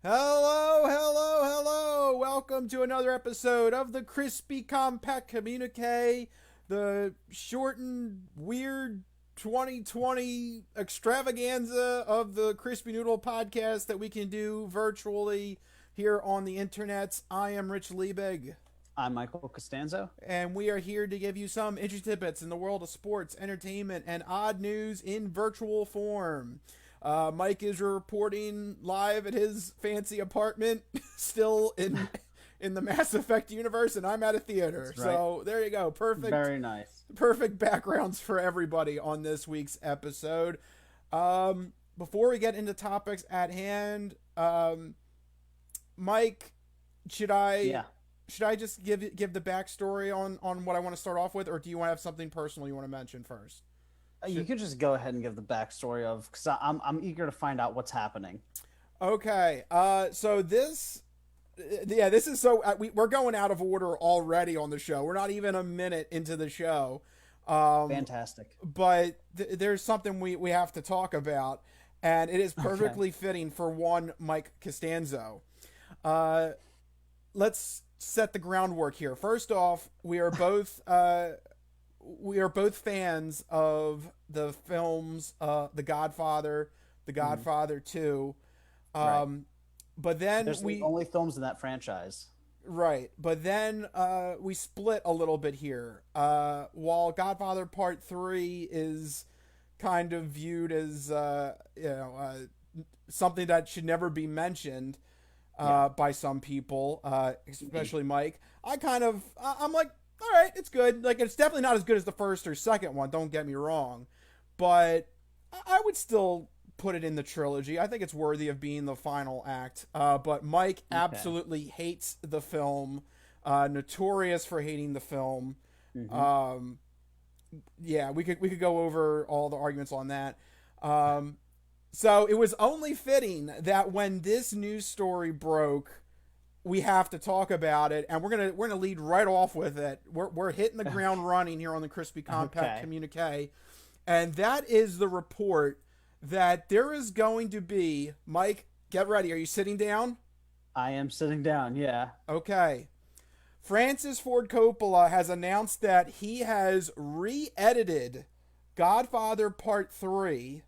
Hello, hello, hello. Welcome to another episode of the Crispy Compact Communiqué, the shortened, weird 2020 extravaganza of the Crispy Noodle podcast that we can do virtually here on the internet. I am Rich Liebig, I'm Michael Costanzo. and we are here to give you some interesting tidbits in the world of sports, entertainment, and odd news in virtual form. Mike is reporting live at his fancy apartment, still in the Mass Effect universe, and I'm at a theater. That's right. So there you go, Very nice. perfect backgrounds for everybody on this week's episode. Before we get into topics at hand, Mike, should I Yeah. should I just give the backstory on what I want to start off with, or do you want to have something personal you want to mention first? You could just go ahead and give the backstory of because I'm eager to find out what's happening. Okay. So this, yeah, this is we're going out of order already on the show. We're not even a minute into the show. Fantastic. But there's something we have to talk about, and it is perfectly fitting for one Mike Costanzo. Let's set the groundwork here. First off, we are both fans of the films The Godfather, The Godfather II. Right. But then There's the only films in that franchise. right, but then we split a little bit here. While Godfather Part 3 is kind of viewed as something that should never be mentioned by some people, especially Mike. I'm like, all right, it's good. Like, it's definitely not as good as the first or second one. Don't get me wrong, but I would still put it in the trilogy. I think it's worthy of being the final act. But Mike absolutely hates the film, notorious for hating the film. Yeah, we could go over all the arguments on that. So it was only fitting that when this news story broke, we have to talk about it, and we're gonna lead right off with it. We're hitting the ground running here on the Crispy Compact Communique, and that is the report that there is going to be. Mike, get ready. Are you sitting down? I am sitting down. Yeah. Okay. Francis Ford Coppola has announced that he has re-edited Godfather Part 3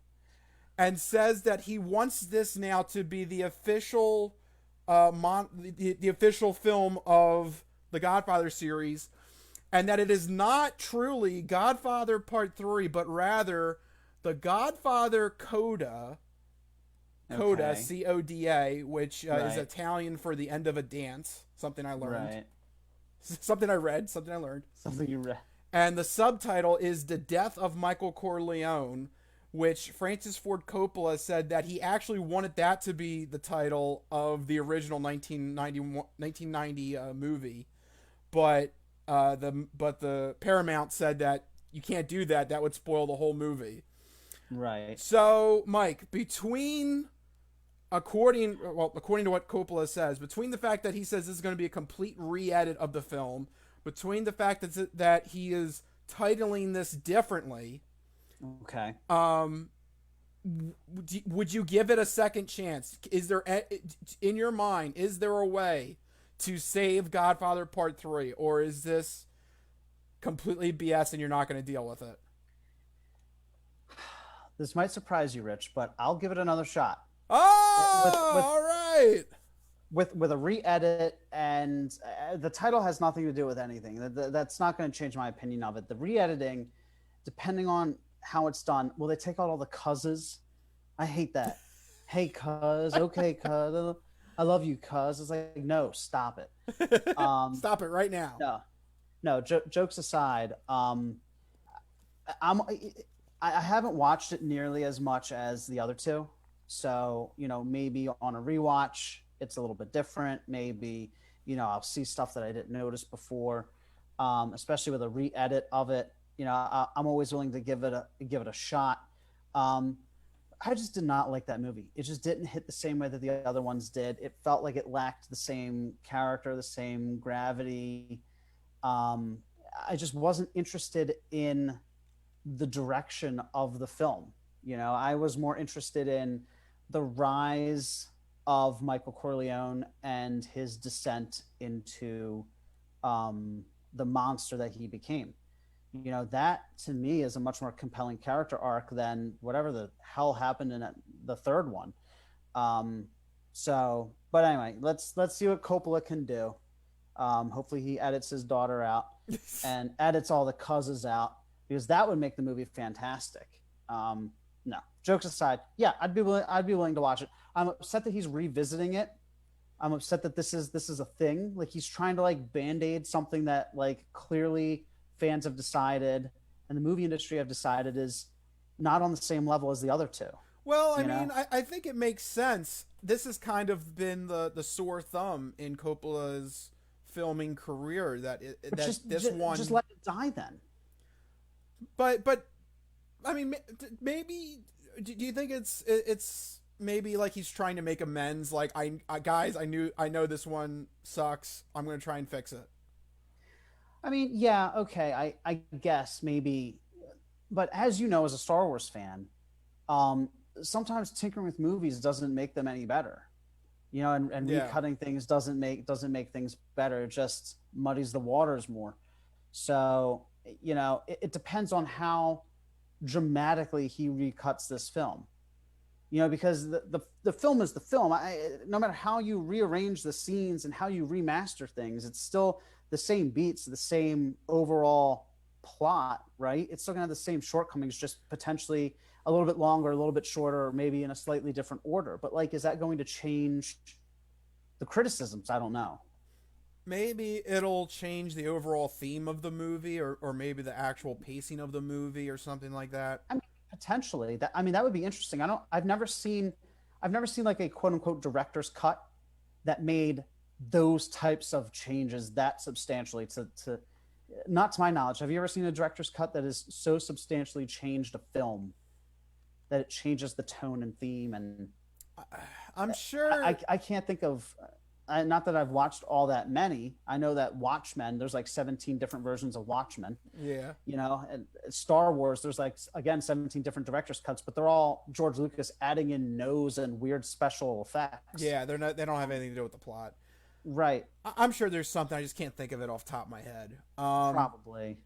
and says that he wants this now to be the official the official film of the Godfather series, and that it is not truly Godfather Part 3, but rather the Godfather Coda, Coda, which is Italian for the end of a dance, something I learned. Right. Something I read, something I learned. Something you read. And the subtitle is The Death of Michael Corleone, which Francis Ford Coppola said that he actually wanted that to be the title of the original 1990 movie, but the Paramount said that you can't do that. That would spoil the whole movie. Right. So, Mike, according to what Coppola says, between the fact that he says this is going to be a complete re-edit of the film, between the fact that he is titling this differently. Okay. Would you give it a second chance? Is there, in your mind, is there a way to save Godfather Part 3, or is this completely BS and you're not going to deal with it? This might surprise you, Rich, but I'll give it another shot. Oh, all right. With a re-edit, and the title has nothing to do with anything. That's not going to change my opinion of it. The re-editing, depending on how it's done, will they take out all the cuzes? I hate that. Hey, cuz. Okay, cuz. I love you, cuz. It's like, no, stop it. Stop it right now. No. Jokes aside, I haven't watched it nearly as much as the other two. So, maybe on a rewatch, it's a little bit different. Maybe, I'll see stuff that I didn't notice before, especially with a re-edit of it. I'm always willing to give it a shot. I just did not like that movie. It just didn't hit the same way that the other ones did. It felt like it lacked the same character, the same gravity. I just wasn't interested in the direction of the film. I was more interested in the rise of Michael Corleone and his descent into the monster that he became. That to me is a much more compelling character arc than whatever the hell happened in the third one. But anyway, let's see what Coppola can do. Hopefully he edits his daughter out and edits all the cousins out, because that would make the movie fantastic. No, jokes aside, yeah, I'd be willing to watch it. I'm upset that he's revisiting it. I'm upset that this is a thing. Like, he's trying to like band-aid something that like clearly fans have decided and the movie industry have decided is not on the same level as the other two. Well, I mean, I think it makes sense. This has kind of been the sore thumb in Coppola's filming career, that one just let it die then. But I mean, maybe, do you think it's maybe like he's trying to make amends? Like, guys, I know this one sucks. I'm going to try and fix it. I mean, yeah, okay, I guess maybe, but as you know, as a Star Wars fan, sometimes tinkering with movies doesn't make them any better, and recutting things doesn't make things better. It just muddies the waters more. So, it depends on how dramatically he recuts this film, because the film is the film. No matter how you rearrange the scenes and how you remaster things, it's still the same beats, the same overall plot, right? It's still gonna have the same shortcomings, just potentially a little bit longer, a little bit shorter, or maybe in a slightly different order. But like, is that going to change the criticisms? I don't know. Maybe it'll change the overall theme of the movie, or maybe the actual pacing of the movie, or something like that. I mean, potentially. That would be interesting. I've never seen like a quote unquote director's cut that made those types of changes that substantially to not to my knowledge. Have you ever seen a director's cut that has so substantially changed a film that it changes the tone and theme? And I'm sure I can't think of, not that I've watched all that many. I know that Watchmen, there's like 17 different versions of Watchmen. Yeah. And Star Wars, there's like, again, 17 different director's cuts, but they're all George Lucas adding in nose and weird special effects. Yeah, they don't have anything to do with the plot. Right. I'm sure there's something. I just can't think of it off the top of my head. Probably.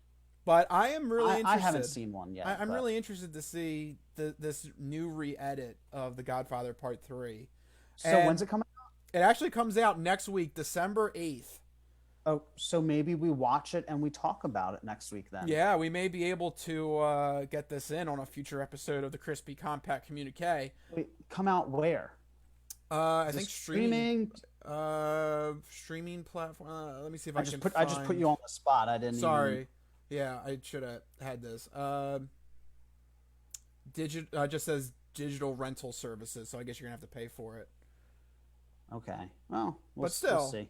But I am really interested. I haven't seen one yet. I'm really interested to see this new re-edit of The Godfather Part 3. So when's it coming out? It actually comes out next week, December 8th. Oh, so maybe we watch it and we talk about it next week then. Yeah, we may be able to get this in on a future episode of the Crispy Compact Communiqué. Wait, come out where? I think streaming platform. Let me see if I just put you on the spot. I didn't. Sorry. Yeah, I should have had this. Just says digital rental services, so I guess you're gonna have to pay for it. Okay. Well, but still, we'll see.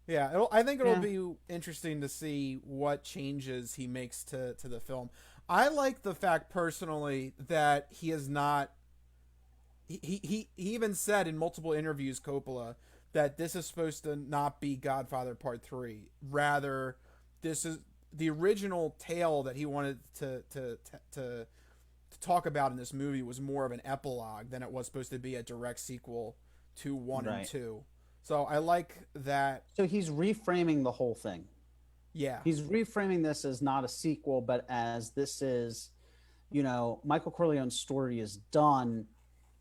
Yeah, I think it'll be interesting to see what changes he makes to the film. I like the fact personally that he is not. He even said in multiple interviews, Coppola, that this is supposed to not be Godfather Part 3. Rather, this is the original tale that he wanted to talk about in this movie was more of an epilogue than it was supposed to be a direct sequel to 1 and 2. So I like that. So he's reframing the whole thing. Yeah. He's reframing this as not a sequel, but as this is, Michael Corleone's story is done.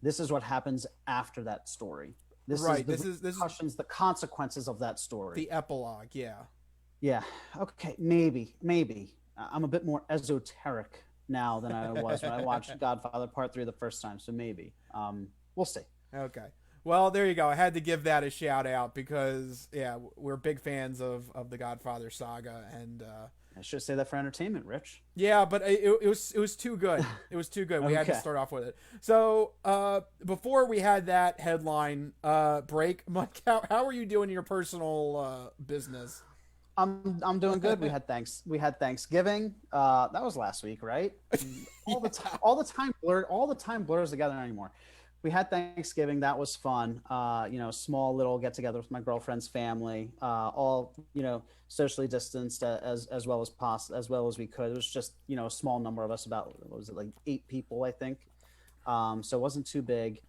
This is what happens after that story. This is the consequences of that story. The epilogue, yeah. Yeah. Okay. Maybe. I'm a bit more esoteric now than I was when I watched Godfather Part 3 the first time. So maybe. We'll see. Okay. Well, there you go. I had to give that a shout out because, yeah, we're big fans of the Godfather saga, and I should say that for entertainment, Rich. Yeah, but it was too good. It was too good. We had to start off with it. So before we had that headline break, Mike, how are you doing in your personal business? I'm doing good. We had Thanksgiving. That was last week, right? All the time blurs together anymore. We had Thanksgiving. That was fun. Small little get together with my girlfriend's family. All socially distanced as well as we could. It was just a small number of us. About, what was it, like 8 people, I think. So it wasn't too big.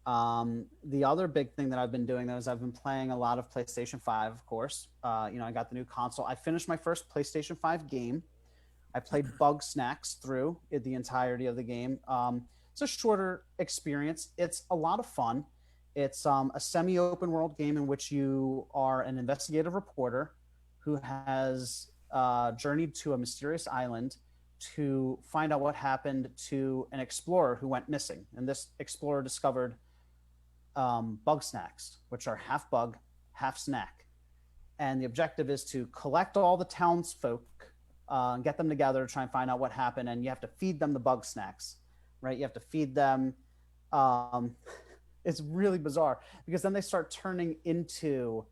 The other big thing that I've been doing though is I've been playing a lot of PlayStation 5, of course. I got the new console. I finished my first PlayStation 5 game. I played Bug Snacks through the entirety of the game. It's a shorter experience. It's a lot of fun. It's a semi-open world game in which you are an investigative reporter who has journeyed to a mysterious island to find out what happened to an explorer who went missing. And this explorer discovered bug snacks, which are half bug, half snack. And the objective is to collect all the townsfolk, get them together to try and find out what happened. And you have to feed them the bug snacks, right? You have to feed them. It's really bizarre because then they start turning into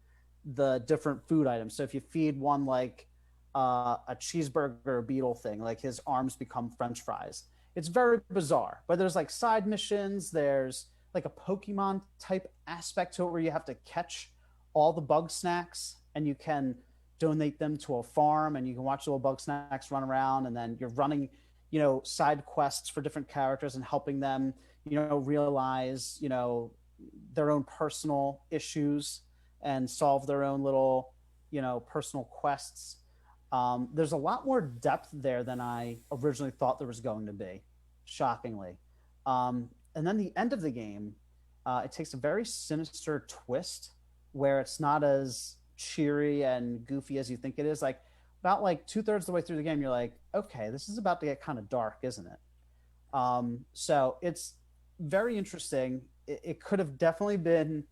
the different food items. So if you feed one like a cheeseburger beetle thing, like his arms become French fries. It's very bizarre, but there's like side missions. There's like a Pokemon type aspect to it where you have to catch all the bug snacks and you can donate them to a farm and you can watch the little bug snacks run around, and then you're running, side quests for different characters and helping them, realize, their own personal issues and solve their own little, personal quests. There's a lot more depth there than I originally thought there was going to be, shockingly. And then the end of the game, it takes a very sinister twist where it's not as cheery and goofy as you think it is. Like about like 2/3 of the way through the game, you're like, okay, this is about to get kind of dark, isn't it? So it's very interesting. It could have definitely been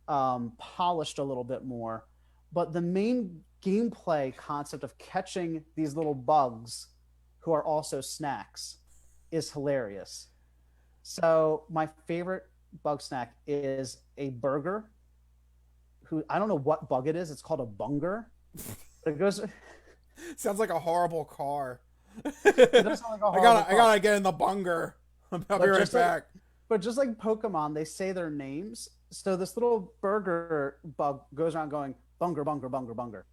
polished a little bit more, but the main gameplay concept of catching these little bugs who are also snacks is hilarious. So my favorite bug snack is a burger who I don't know what bug it is. It's called a bunger. It goes. Sounds like a horrible car. It does sound like a horrible I gotta get in the bunger. I'll be right back. But just like Pokemon, they say their names. So this little burger bug goes around going bunger, bunger, bunger, bunger.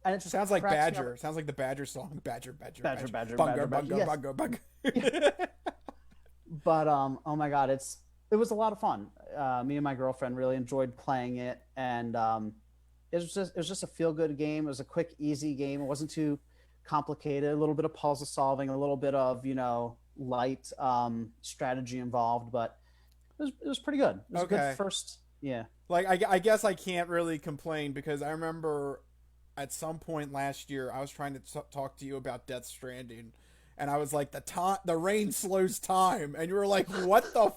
And it just sounds like Badger. Sounds like the Badger song. Badger, Badger, Badger, Badger, Bungo, Badger, Bungo, yes. Bungo, Bungo. But oh my god, it was a lot of fun. Me and my girlfriend really enjoyed playing it, and it was just a feel good game. It was a quick, easy game. It wasn't too complicated. A little bit of puzzle solving, a little bit of light strategy involved, but it was pretty good. It was a good first. Yeah. Like I guess I can't really complain because I remember at some point last year I was trying to talk to you about Death Stranding, and I was like the rain slows time, and you were like, what the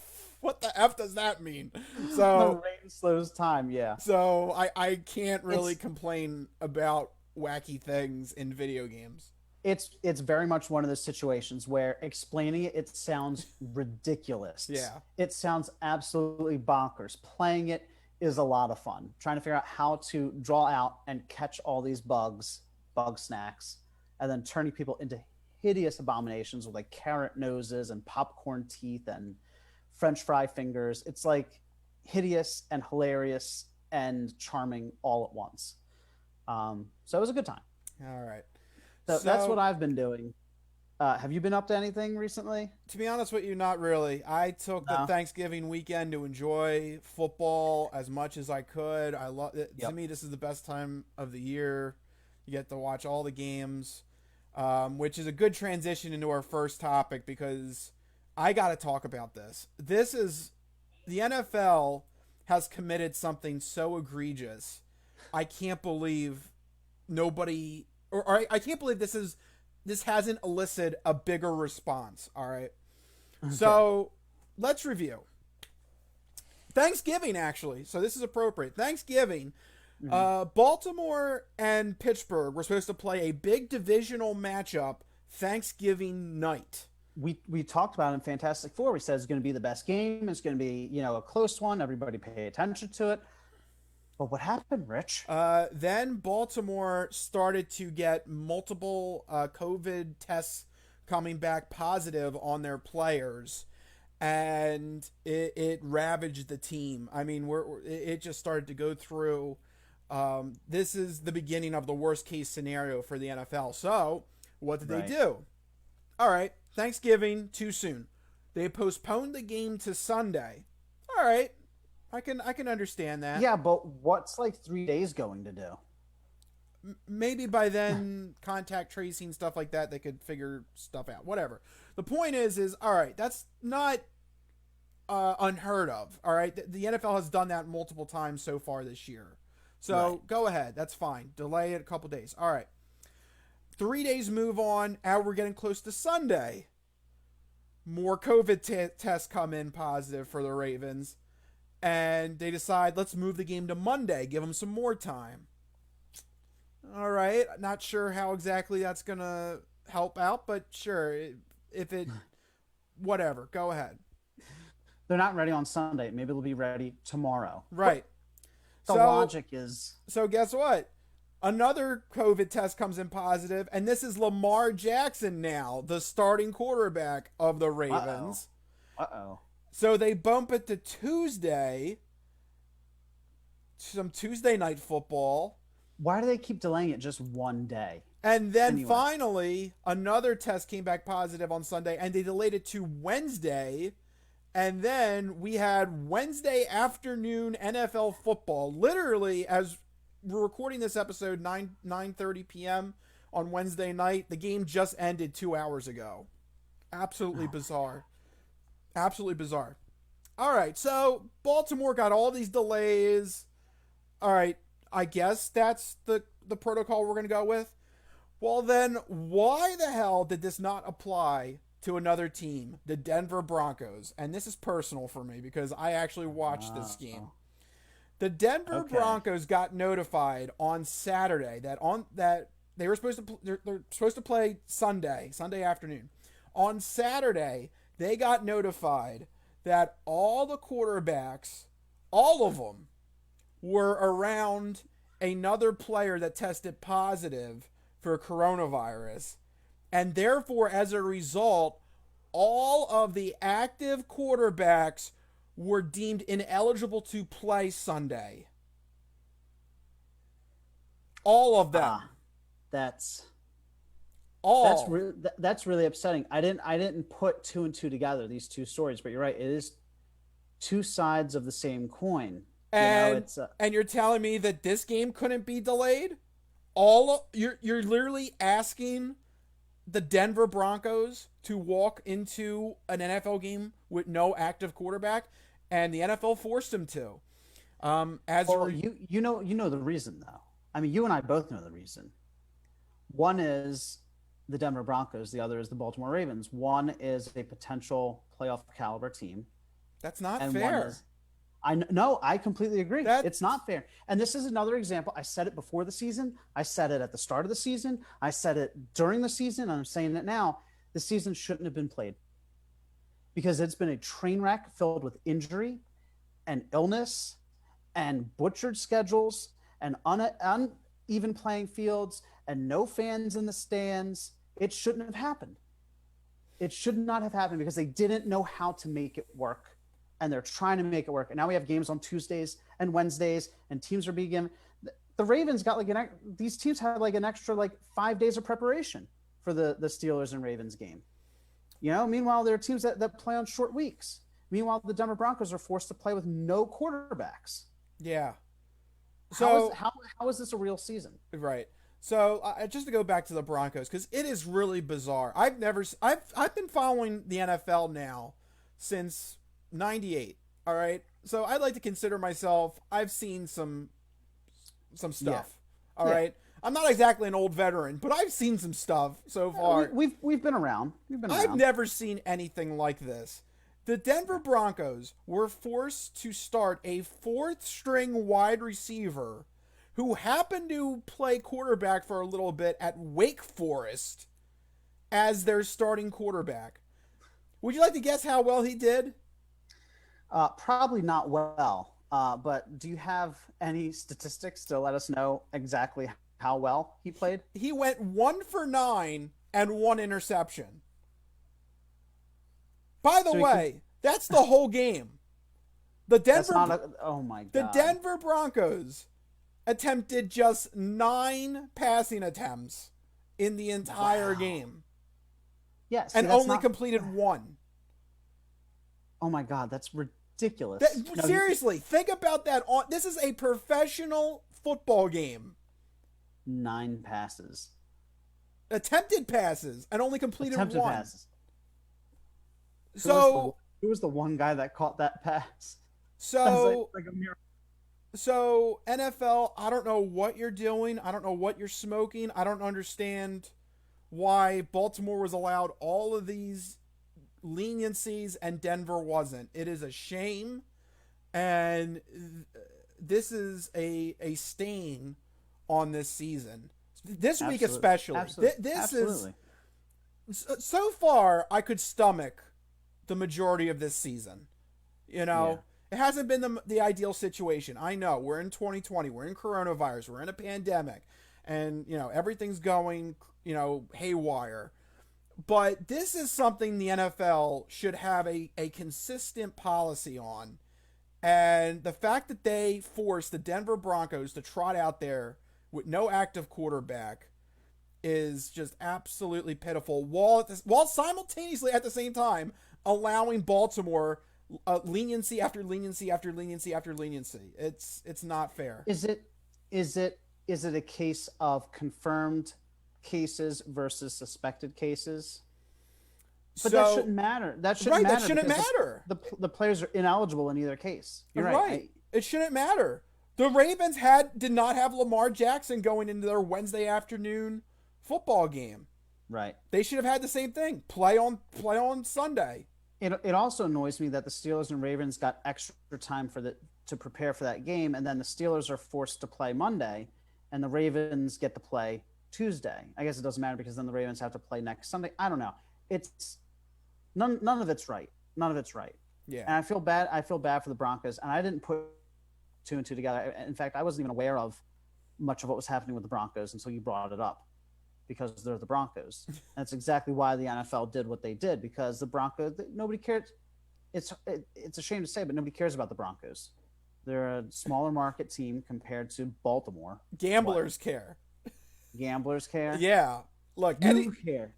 F does that mean? So the rain slows time, yeah. So I can't really complain about wacky things in video games. It's very much one of those situations where explaining it sounds ridiculous. Yeah. It sounds absolutely bonkers. Playing it is a lot of fun. Trying to figure out how to draw out and catch all these bug snacks, and then turning people into hideous abominations with like carrot noses and popcorn teeth and French fry fingers. It's like hideous and hilarious and charming all at once. So it was a good time. All right. So that's what I've been doing. Have you been up to anything recently? To be honest with you, not really. I took the Thanksgiving weekend to enjoy football as much as I could. I love it. Yep. To me, this is the best time of the year. You get to watch all the games, which is a good transition into our first topic because I got to talk about this. This is the NFL has committed something so egregious. I can't believe nobody, or I can't believe this hasn't elicited a bigger response. All right. Okay. So let's review Thanksgiving, actually. So this is appropriate. Thanksgiving, Baltimore and Pittsburgh were supposed to play a big divisional matchup Thanksgiving night. We talked about it in Fantastic Four. We said it's going to be the best game. It's going to be, a close one. Everybody pay attention to it. But what happened, Rich? Then Baltimore started to get multiple COVID tests coming back positive on their players, and it ravaged the team. I mean, it just started to go through. This is the beginning of the worst case scenario for the NFL. So what did they do? All right, Thanksgiving too soon. They postponed the game to Sunday. All right. I can understand that. Yeah, but what's like 3 days going to do? Maybe by then contact tracing stuff like that they could figure stuff out. Whatever. The point is all right, that's not unheard of. All right. The NFL has done that multiple times so far this year. So Right. go ahead. That's fine. Delay it a couple days. All right. 3 days move on. Now we're getting close to Sunday. More COVID tests come in positive for the Ravens. And they decide, let's move the game to Monday. Give them some more time. All right. Not sure how exactly that's going to help out, but sure. If it, whatever. Go ahead. They're not ready on Sunday. Maybe they'll be ready tomorrow. Right. The So, logic is so guess what? Another COVID test comes in positive, and this is Lamar Jackson now, the starting quarterback of the Ravens. uh-oh. So they bump it to Tuesday, some Tuesday night football. Why do they keep delaying it just one day? And then Anyway. finally, another test came back positive on Sunday, and they delayed it to Wednesday. And then we had Wednesday afternoon NFL football. Literally, as we're recording this episode, 9:30 p.m. on Wednesday night, the game just ended 2 hours ago. Absolutely bizarre. Absolutely bizarre. All right, so Baltimore got all these delays. All right, I guess that's the protocol we're going to go with. Well, then, why the hell did this not apply to another team, the Denver Broncos? And this is personal for me because I actually watched this game. The Denver Broncos got notified on Saturday that they were supposed to they're supposed to play Sunday afternoon. On Saturday, they got notified that all the quarterbacks, all of them, were around another player that tested positive for coronavirus. And therefore, as a result, all of the active quarterbacks were deemed ineligible to play Sunday. All of them. That's all. That's really upsetting. I didn't put two and two together, these two stories, but you're right. It is two sides of the same coin. And you're telling me that this game couldn't be delayed? You're literally asking the Denver Broncos to walk into an NFL game with no active quarterback, and the NFL forced them to. You know the reason though. I mean, you and I both know the reason. One is the Denver Broncos, the other is the Baltimore Ravens. One is a potential playoff caliber team. That's not fair. I completely agree. It's not fair. And this is another example. I said it before the season. I said it at the start of the season. I said it during the season. And I'm saying it now. The season shouldn't have been played because it's been a train wreck filled with injury and illness and butchered schedules and uneven playing fields and no fans in the stands. It shouldn't have happened. It should not have happened because they didn't know how to make it work. And they're trying to make it work. And now we have games on Tuesdays and Wednesdays, and teams are being given. The Ravens got these teams had like an extra 5 days of preparation for the Steelers and Ravens game. Meanwhile, there are teams that play on short weeks. Meanwhile, the Denver Broncos are forced to play with no quarterbacks. Yeah. So how is this a real season? Right. So just to go back to the Broncos, because it is really bizarre. I've been following the NFL now since '98. All right. So I'd like to consider myself, I've seen some stuff. Yeah. All right. I'm not exactly an old veteran, but I've seen some stuff so far. We've been around. I've never seen anything like this. The Denver Broncos were forced to start a fourth-string wide receiver who happened to play quarterback for a little bit at Wake Forest as their starting quarterback. Would you like to guess how well he did? Probably not well, but do you have any statistics to let us know exactly how well he played? He went 1 for 9 and 1 interception. By the way, that's the whole game. Oh my God. The Denver Broncos attempted just 9 passing attempts in the entire game. Yes, and only completed 1. Oh my God, that's ridiculous. No, Seriously, think about that. This is a professional football game. 9 passes. Attempted passes and only completed Attempted one. passes. So who was the one guy that caught that pass? So like a miracle. So NFL, I don't know what you're doing. I don't know what you're smoking. I don't understand why Baltimore was allowed all of these leniencies and Denver wasn't. It is a shame, and this is a stain on this season. This week especially. This Absolutely. is so far I could stomach the majority of this season. You know, it hasn't been the ideal situation. I know we're in 2020, we're in coronavirus, we're in a pandemic, and you know everything's going haywire. But this is something the NFL should have a consistent policy on. And the fact that they forced the Denver Broncos to trot out there with no active quarterback is just absolutely pitiful. While simultaneously at the same time allowing Baltimore leniency after leniency after leniency after leniency. It's not fair. Is it a case of confirmed cases versus suspected cases? But that shouldn't matter. That shouldn't matter. That shouldn't matter. The players are ineligible in either case. You're right. It shouldn't matter. The Ravens did not have Lamar Jackson going into their Wednesday afternoon football game. Right. They should have had the same thing. Play on Sunday. It also annoys me that the Steelers and Ravens got extra time to prepare for that game, and then the Steelers are forced to play Monday, and the Ravens get to play Tuesday. I guess it doesn't matter because then the Ravens have to play next Sunday. I don't know. It's none of it's right. None of it's right. Yeah. And I feel bad for the Broncos, and I didn't put 2 and 2 together. In fact, I wasn't even aware of much of what was happening with the Broncos until you brought it up, because they're the Broncos. That's exactly why the NFL did what they did, because the Broncos, nobody cared. It's a shame to say, but nobody cares about the Broncos. They're a smaller market team compared to Baltimore. Gamblers care. Gamblers care? Yeah. Look, you care.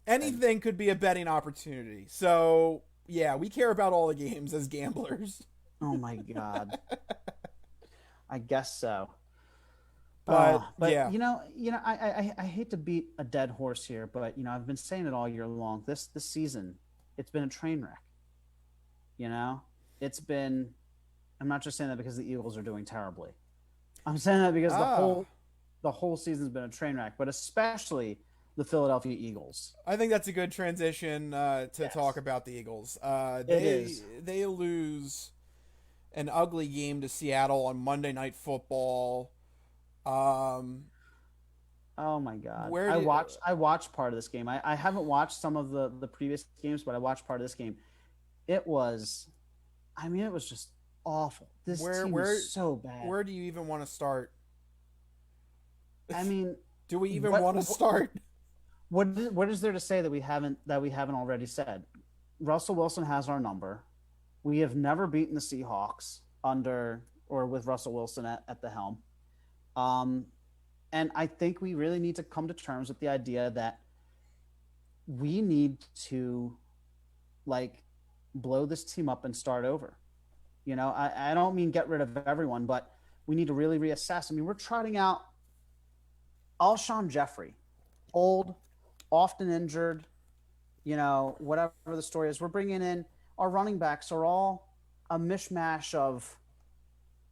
Anything could be a betting opportunity. So, yeah, we care about all the games as gamblers. Oh, my God. I guess so. But yeah, I hate to beat a dead horse here, but I've been saying it all year long. This season, it's been a train wreck. It's been. I'm not just saying that because the Eagles are doing terribly. I'm saying that because the whole season's been a train wreck, but especially the Philadelphia Eagles. I think that's a good transition to talk about the Eagles. They lose an ugly game to Seattle on Monday Night Football. Oh my God! I watched part of this game. I haven't watched some of the previous games, but I watched part of this game. It was just awful. This team is so bad. Where do you even want to start? I mean, do we even want to start? What is there to say that we haven't already said? Russell Wilson has our number. We have never beaten the Seahawks with Russell Wilson at the helm. And I think we really need to come to terms with the idea that we need to blow this team up and start over. I don't mean get rid of everyone, but we need to really reassess. I mean, we're trotting out Alshon Jeffrey, old, often injured, whatever the story is. We're bringing in our running backs are all a mishmash of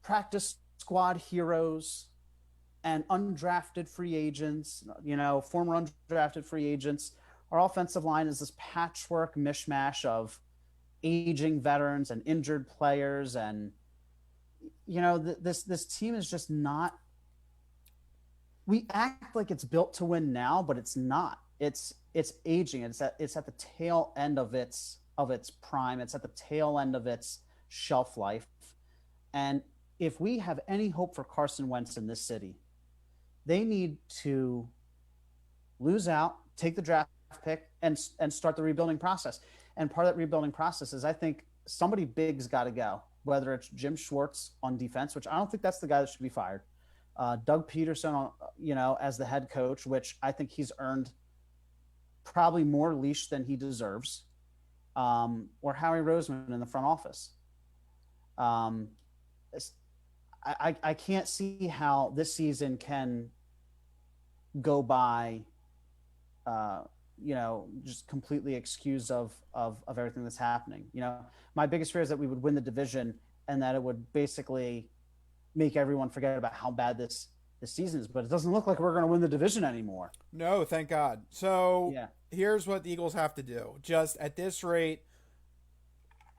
practice squad heroes and undrafted free agents, former undrafted free agents. Our offensive line is this patchwork mishmash of aging veterans and injured players. And, this team is just not, we act like it's built to win now, but it's not. It's aging. It's at the tail end of its prime. It's at the tail end of its shelf life. And if we have any hope for Carson Wentz in this city, they need to lose out, take the draft pick, and start the rebuilding process. And part of that rebuilding process is, I think, somebody big's got to go, whether it's Jim Schwartz on defense, which I don't think that's the guy that should be fired. Doug Peterson, as the head coach, which I think he's earned probably more leash than he deserves, or Howie Roseman in the front office. Um, I can't see how this season can go by, uh, just completely excused of everything that's happening. My biggest fear is that we would win the division and that it would basically make everyone forget about how bad this season is. But it doesn't look like we're going to win the division anymore. No, thank God. So Yeah. here's what the Eagles have to do. Just at this rate,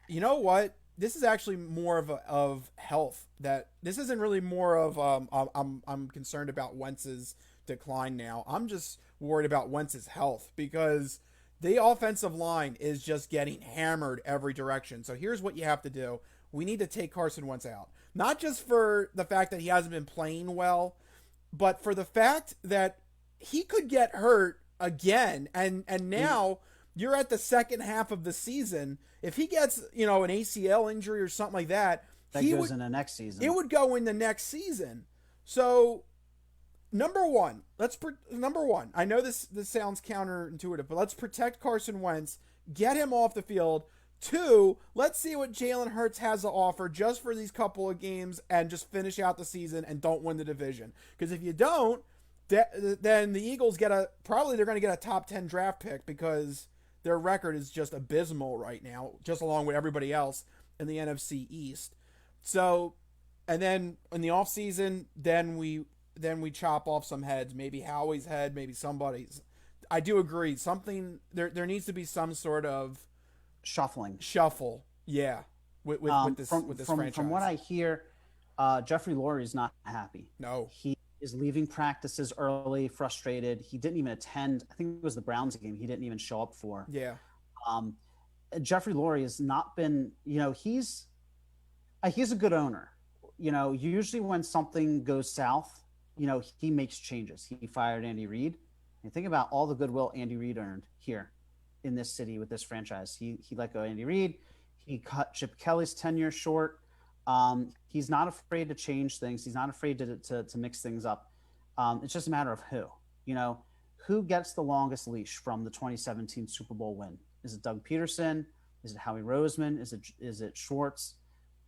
you know what? This is actually more of health. That this isn't really more of I'm concerned about Wentz's decline now. I'm just worried about Wentz's health because the offensive line is just getting hammered every direction. So here's what you have to do. We need to take Carson Wentz out. Not just for the fact that he hasn't been playing well, but for the fact that he could get hurt again. And now you're at the second half of the season. If he gets, an ACL injury or something like that, that goes in the next season. It would go in the next season. So number one, I know this sounds counterintuitive, but let's protect Carson Wentz, get him off the field. 2, let's see what Jalen Hurts has to offer just for these couple of games and just finish out the season and don't win the division. Because if you don't, then the Eagles they're going to get a top 10 draft pick because their record is just abysmal right now, just along with everybody else in the NFC East. So, and then in the offseason, then we chop off some heads, maybe Howie's head, maybe somebody's. I do agree. There needs to be some sort of shuffle. Yeah. With this franchise. From what I hear, Jeffrey Lurie is not happy. No. He is leaving practices early, frustrated. He didn't even attend. I think it was the Browns game. He didn't even show up for. Yeah. Jeffrey Lurie has not been, he's a good owner. Usually when something goes south, he makes changes. He fired Andy Reid. And think about all the goodwill Andy Reid earned here in this city with this franchise. He let go Andy Reid. He cut Chip Kelly's tenure short. He's not afraid to change things. He's not afraid to mix things up. It's just a matter of who gets the longest leash from the 2017 Super Bowl win. Is it Doug Peterson? Is it Howie Roseman? Is it Schwartz?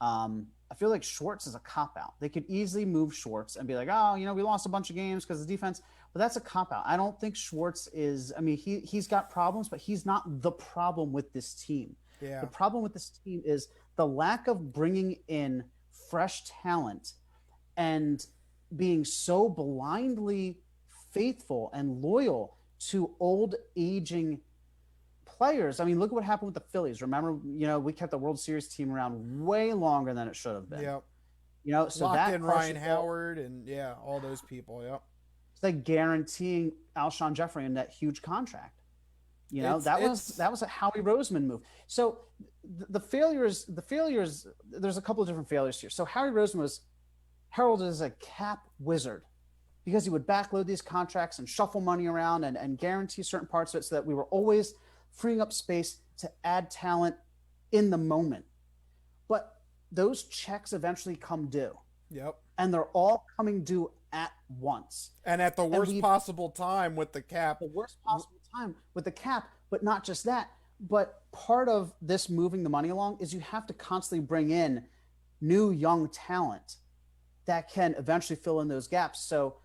I feel like Schwartz is a cop-out. They could easily move Schwartz and be like, we lost a bunch of games because of the defense. But that's a cop-out. I don't think Schwartz is – he's got problems, but he's not the problem with this team. Yeah. The problem with this team is the lack of bringing in fresh talent and being so blindly faithful and loyal to old, aging players. Look at what happened with the Phillies. Remember, we kept the World Series team around way longer than it should have been. Yep. So locked in Ryan Howard and all those people. Yep. It's like guaranteeing Alshon Jeffrey in that huge contract. That was a Howie Roseman move. So the failures. There's a couple of different failures here. So Howie Roseman was heralded as a cap wizard because he would backload these contracts and shuffle money around and guarantee certain parts of it so that we were always freeing up space to add talent in the moment. But those checks eventually come due. Yep. And they're all coming due at once. And at the worst possible time with the cap. The worst possible time with the cap, but not just that. But part of this moving the money along is you have to constantly bring in new young talent that can eventually fill in those gaps. So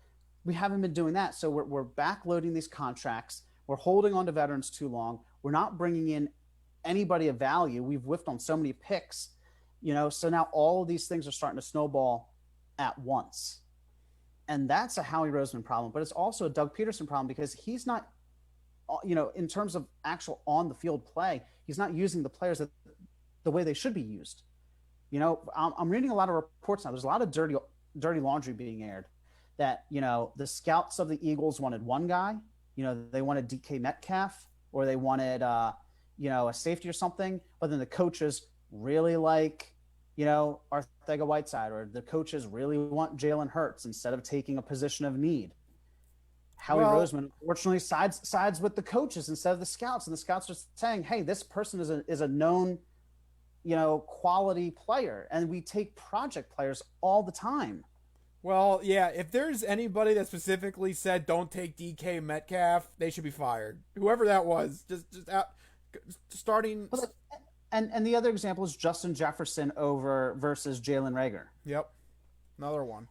we haven't been doing that. So we're backloading these contracts. We're holding on to veterans too long. We're not bringing in anybody of value. We've whiffed on so many picks, so now all of these things are starting to snowball at once. And that's a Howie Roseman problem, but it's also a Doug Peterson problem because he's not, in terms of actual on the field play, he's not using the players the way they should be used. I'm reading a lot of reports now. There's a lot of dirty laundry being aired that, the scouts of the Eagles wanted one guy, they wanted DK Metcalf, or they wanted, a safety or something, but then the coaches really like, Arcega-Whiteside, or the coaches really want Jalen Hurts instead of taking a position of need. Howie Roseman, unfortunately, sides with the coaches instead of the scouts, and the scouts are saying, hey, this person is a known, quality player, and we take project players all the time. Well, yeah, if there's anybody that specifically said don't take DK Metcalf, they should be fired. Whoever that was, just out, starting. And the other example is Justin Jefferson over versus Jalen Reagor. Yep. Another one.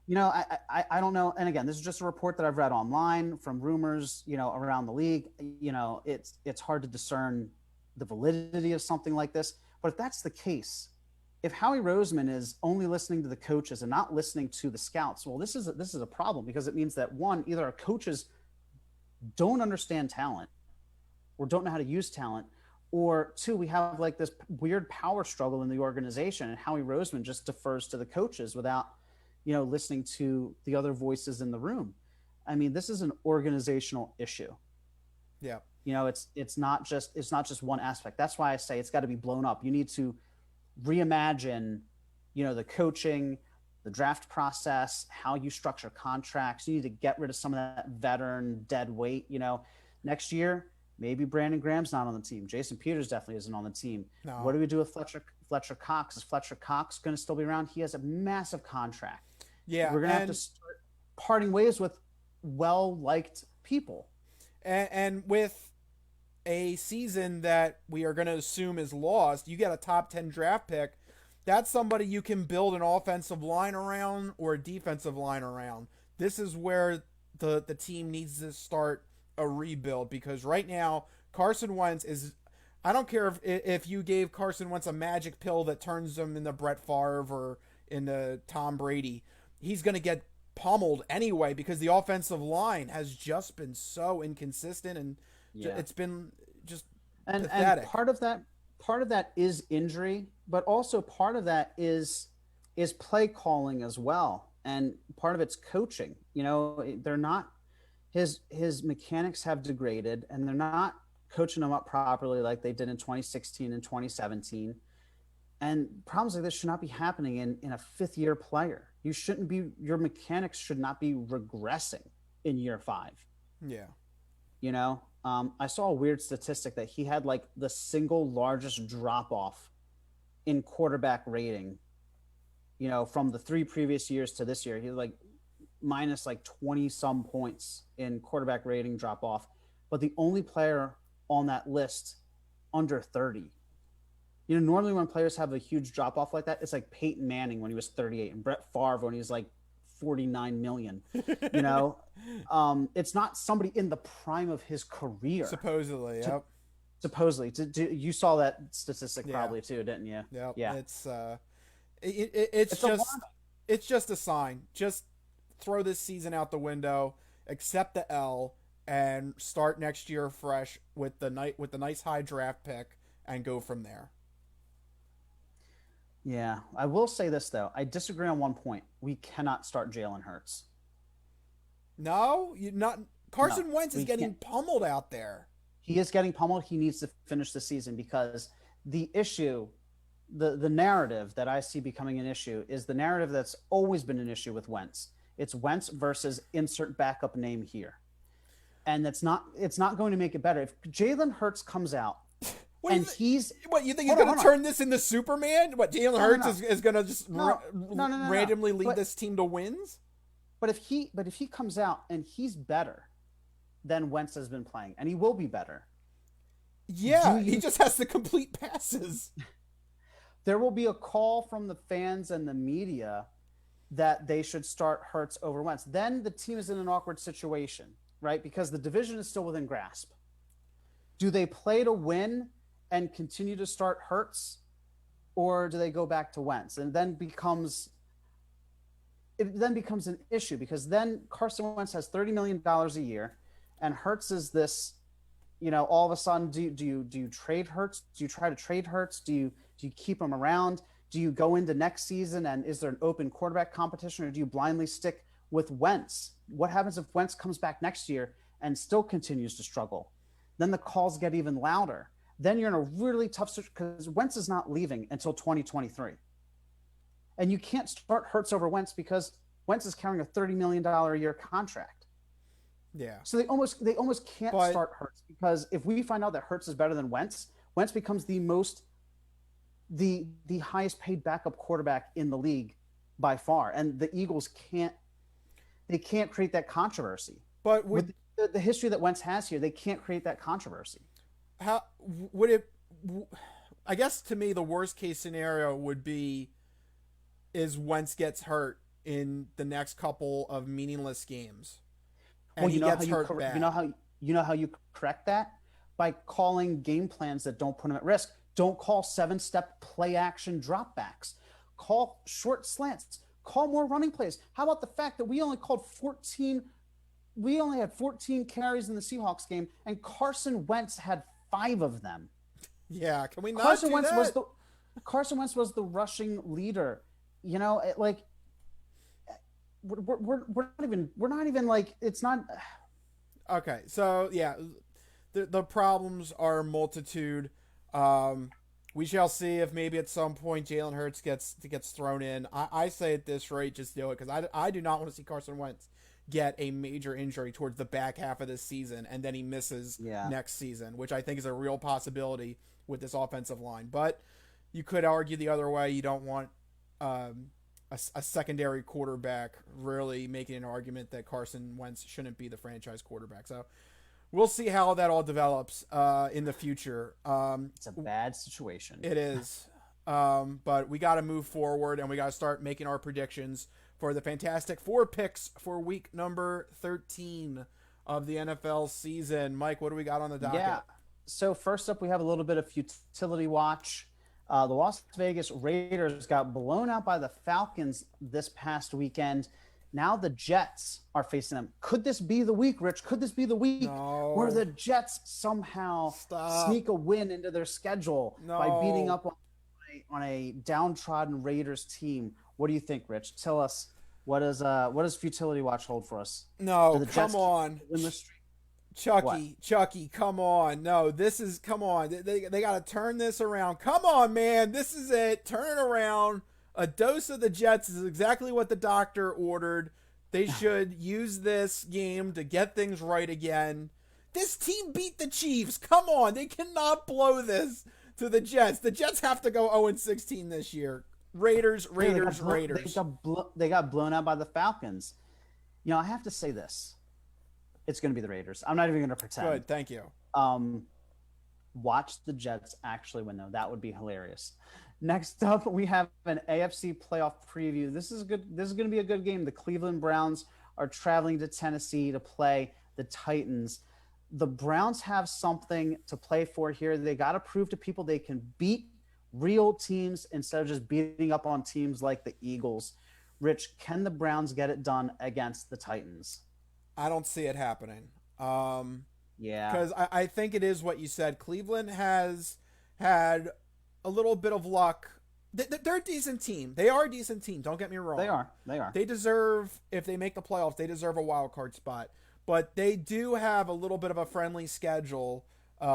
I don't know. And again, this is just a report that I've read online from rumors, around the league. It's hard to discern the validity of something like this. But if that's the case, if Howie Roseman is only listening to the coaches and not listening to the scouts, well, this is a problem, because it means that, one, either our coaches don't understand talent or don't know how to use talent, or two, we have like this weird power struggle in the organization, and Howie Roseman just defers to the coaches without, listening to the other voices in the room. I mean, this is an organizational issue. Yeah. It's not just one aspect. That's why I say it's got to be blown up. You need to reimagine, the coaching, the draft process, how you structure contracts. You need to get rid of some of that veteran dead weight. Next year, maybe Brandon Graham's not on the team. Jason Peters definitely isn't on the team. No. What do we do with Fletcher Cox? Is Fletcher Cox going to still be around? He has a massive contract. Yeah. We're going to have to start parting ways with well-liked people. And with a season that we are going to assume is lost, you get a top 10 draft pick. That's somebody you can build an offensive line around or a defensive line around. This is where the team needs to start a rebuild, because right now Carson Wentz is, I don't care if you gave Carson Wentz a magic pill that turns him into Brett Favre or into Tom Brady, he's going to get pummeled anyway, because the offensive line has just been so inconsistent, and it's been just pathetic. And part of that is injury, but also part of that is play calling as well, and part of it's coaching. They're not, his mechanics have degraded, and they're not coaching them up properly like they did in 2016 and 2017. And problems like this should not be happening in a fifth-year player. Your mechanics should not be regressing in year 5. Yeah. I saw a weird statistic that he had like the single largest drop-off in quarterback rating, from the 3 previous years to this year. He was like minus like 20 some points in quarterback rating drop-off, but the only player on that list under 30. Normally when players have a huge drop-off like that, it's like Peyton Manning when he was 38 and Brett Favre when he was like 49 million. It's not somebody in the prime of his career. Supposedly, yep. Supposedly. You saw that statistic probably too, didn't you? Yep. Yeah. It's just a sign. Just throw this season out the window, accept the L, and start next year fresh with the nice high draft pick and go from there. Yeah, I will say this though. I disagree on one point. We cannot start Jalen Hurts. No, you're not. Carson Wentz is getting pummeled out there. He is getting pummeled. He needs to finish the season, because the issue, the narrative that I see becoming an issue is the narrative that's always been an issue with Wentz. It's Wentz versus insert backup name here, and it's not going to make it better. If Jalen Hurts comes out. You think he's going to turn this into Superman? What, Jalen Hurts is going to just randomly lead this team to wins? But if he comes out and he's better than Wentz has been playing, and he will be better. Yeah, he just has to complete passes. There will be a call from the fans and the media that they should start Hurts over Wentz. Then the team is in an awkward situation, right? Because the division is still within grasp. Do they play to win and continue to start Hurts, or do they go back to Wentz? And it then becomes an issue, because then Carson Wentz has $30 million a year, and Hurts is this, all of a sudden, do you trade Hurts? Do you try to trade Hurts? Do you keep him around? Do you go into next season and is there an open quarterback competition, or do you blindly stick with Wentz? What happens if Wentz comes back next year and still continues to struggle? Then the calls get even louder. Then you're in a really tough situation, because Wentz is not leaving until 2023. And you can't start Hurts over Wentz, because Wentz is carrying a $30 million a year contract. Yeah. So they almost can't start Hurts, because if we find out that Hurts is better than Wentz, Wentz becomes the highest paid backup quarterback in the league by far. And the Eagles can't create that controversy. But with the history that Wentz has here, they can't create that controversy. How would it? I guess to me the worst case scenario would be is Wentz gets hurt in the next couple of meaningless games, Well, and he gets hurt bad. you know how you correct that by calling game plans that don't put him at risk. Don't call 7-step play action dropbacks. Call short slants. Call more running plays. How about the fact that we only called 14? We only had 14 carries in the Seahawks game, and Carson Wentz had 5 of them. Yeah, can we not Carson do Wentz that? was the Carson Wentz was the rushing leader. You know, like we're not even like it's not. Okay, so yeah, the problems are multitude. We shall see if maybe at some point Jalen Hurts gets thrown in. I say at this rate, just do it because I do not want to see Carson Wentz get a major injury towards the back half of this season and then he misses next season, which I think is a real possibility with this offensive line. But you could argue the other way. You don't want a secondary quarterback really making an argument that Carson Wentz shouldn't be the franchise quarterback. So we'll see how that all develops in the future. It's a bad situation. It is. But we got to move forward and we got to start making our predictions for the Fantastic Four picks for week number 13 of the NFL season. Mike, what do we got on the docket? Yeah. So first up, we have a little bit of futility watch. The Las Vegas Raiders got blown out by the Falcons this past weekend. Now the Jets are facing them. Could this be the week, Rich? Could this be the week where the Jets somehow sneak a win into their schedule by beating up on a downtrodden Raiders team? What do you think, Rich? Tell us, what does futility watch hold for us? No, come on. Chucky, come on. No, come on. They got to turn this around. Come on, man. This is it. Turn it around. A dose of the Jets is exactly what the doctor ordered. They should use this game to get things right again. This team beat the Chiefs. Come on. They cannot blow this to the Jets. The Jets have to go 0-16 this year. Raiders. They got blown out by the Falcons. You know, I have to say this. It's going to be the Raiders. I'm not even going to pretend. Good, thank you. Watch the Jets actually win, though. That would be hilarious. Next up, we have an AFC playoff preview. This is good. This is going to be a good game. The Cleveland Browns are traveling to Tennessee to play the Titans. The Browns have something to play for here. They got to prove to people they can beat real teams instead of just beating up on teams like the Eagles. Rich, can the Browns get it done against the Titans? I don't see it happening. Yeah. Because I think it is what you said. Cleveland has had a little bit of luck. They're a decent team. They are a decent team. Don't get me wrong. They are. They deserve, if they make the playoffs, they deserve a wild card spot. But they do have a little bit of a friendly schedule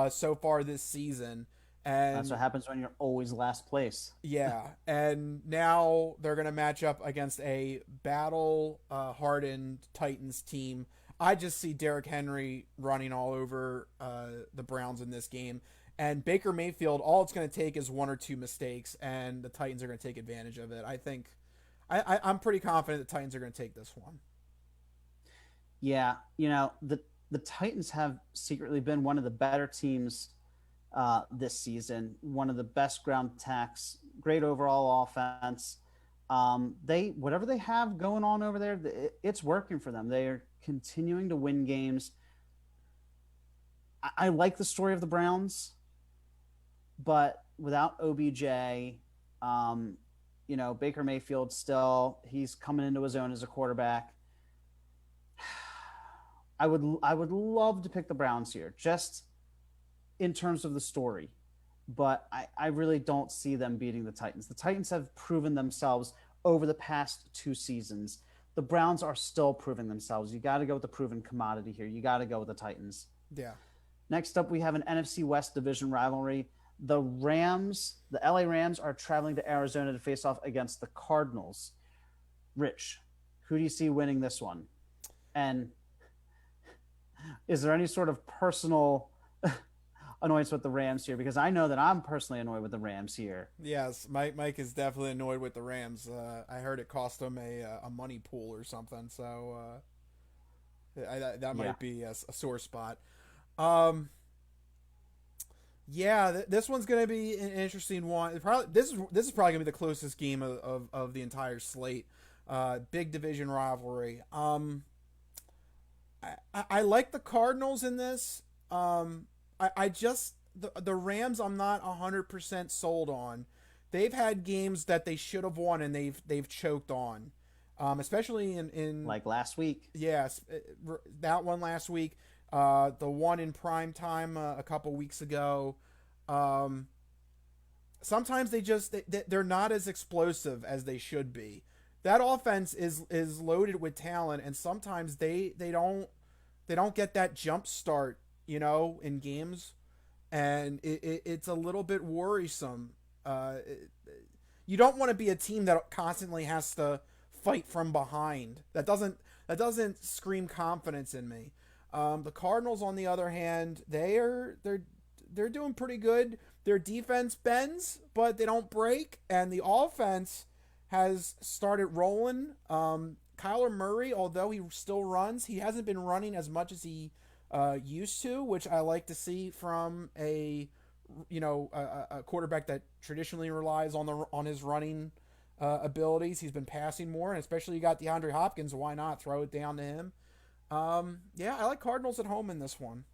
so far this season. And that's what happens when you're always last place. Yeah, and now they're going to match up against a battle-hardened Titans team. I just see Derrick Henry running all over the Browns in this game. And Baker Mayfield, all it's going to take is one or two mistakes, and the Titans are going to take advantage of it. I think I'm pretty confident the Titans are going to take this one. Yeah, you know, the Titans have secretly been one of the better teams this season, one of the best ground attacks, great overall offense. Whatever they have going on over there, it's working for them. They are continuing to win games. I like the story of the Browns, but without OBJ, you know, Baker Mayfield he's coming into his own as a quarterback. I would love to pick the Browns here, just in terms of the story, but I really don't see them beating the Titans. The Titans have proven themselves over the past 2 seasons. The Browns are still proving themselves. You got to go with the proven commodity here. You got to go with the Titans. Yeah. Next up, we have an NFC West division rivalry. The LA Rams are traveling to Arizona to face off against the Cardinals. Rich, who do you see winning this one? And is there any sort of personal annoyance with the Rams here? Because I know that I'm personally annoyed with the Rams here. Yes, Mike is definitely annoyed with the Rams. I heard it cost him a money pool or something, so that might be a sore spot. Yeah, this one's going to be an interesting one. This is probably going to be the closest game of the entire slate. Big division rivalry. I like the Cardinals in this. I just the Rams I'm not 100% sold on. They've had games that they should have won and they've choked on. Especially in Like last week. yes, that one last week. The one in prime time a couple weeks ago. Um, Sometimes they're not as explosive as they should be. That offense is loaded with talent, and sometimes they don't get that jump start, in games, and it's a little bit worrisome. Uh, you don't want to be a team that constantly has to fight from behind. That doesn't scream confidence in me. The Cardinals, on the other hand, they're doing pretty good. Their defense bends, but they don't break, and the offense has started rolling. Kyler Murray, although he still runs, he hasn't been running as much as he used to, which I like to see from a quarterback that traditionally relies on his running abilities. He's been passing more, and especially you got DeAndre Hopkins. Why not throw it down to him? Yeah, I like Cardinals at home in this one.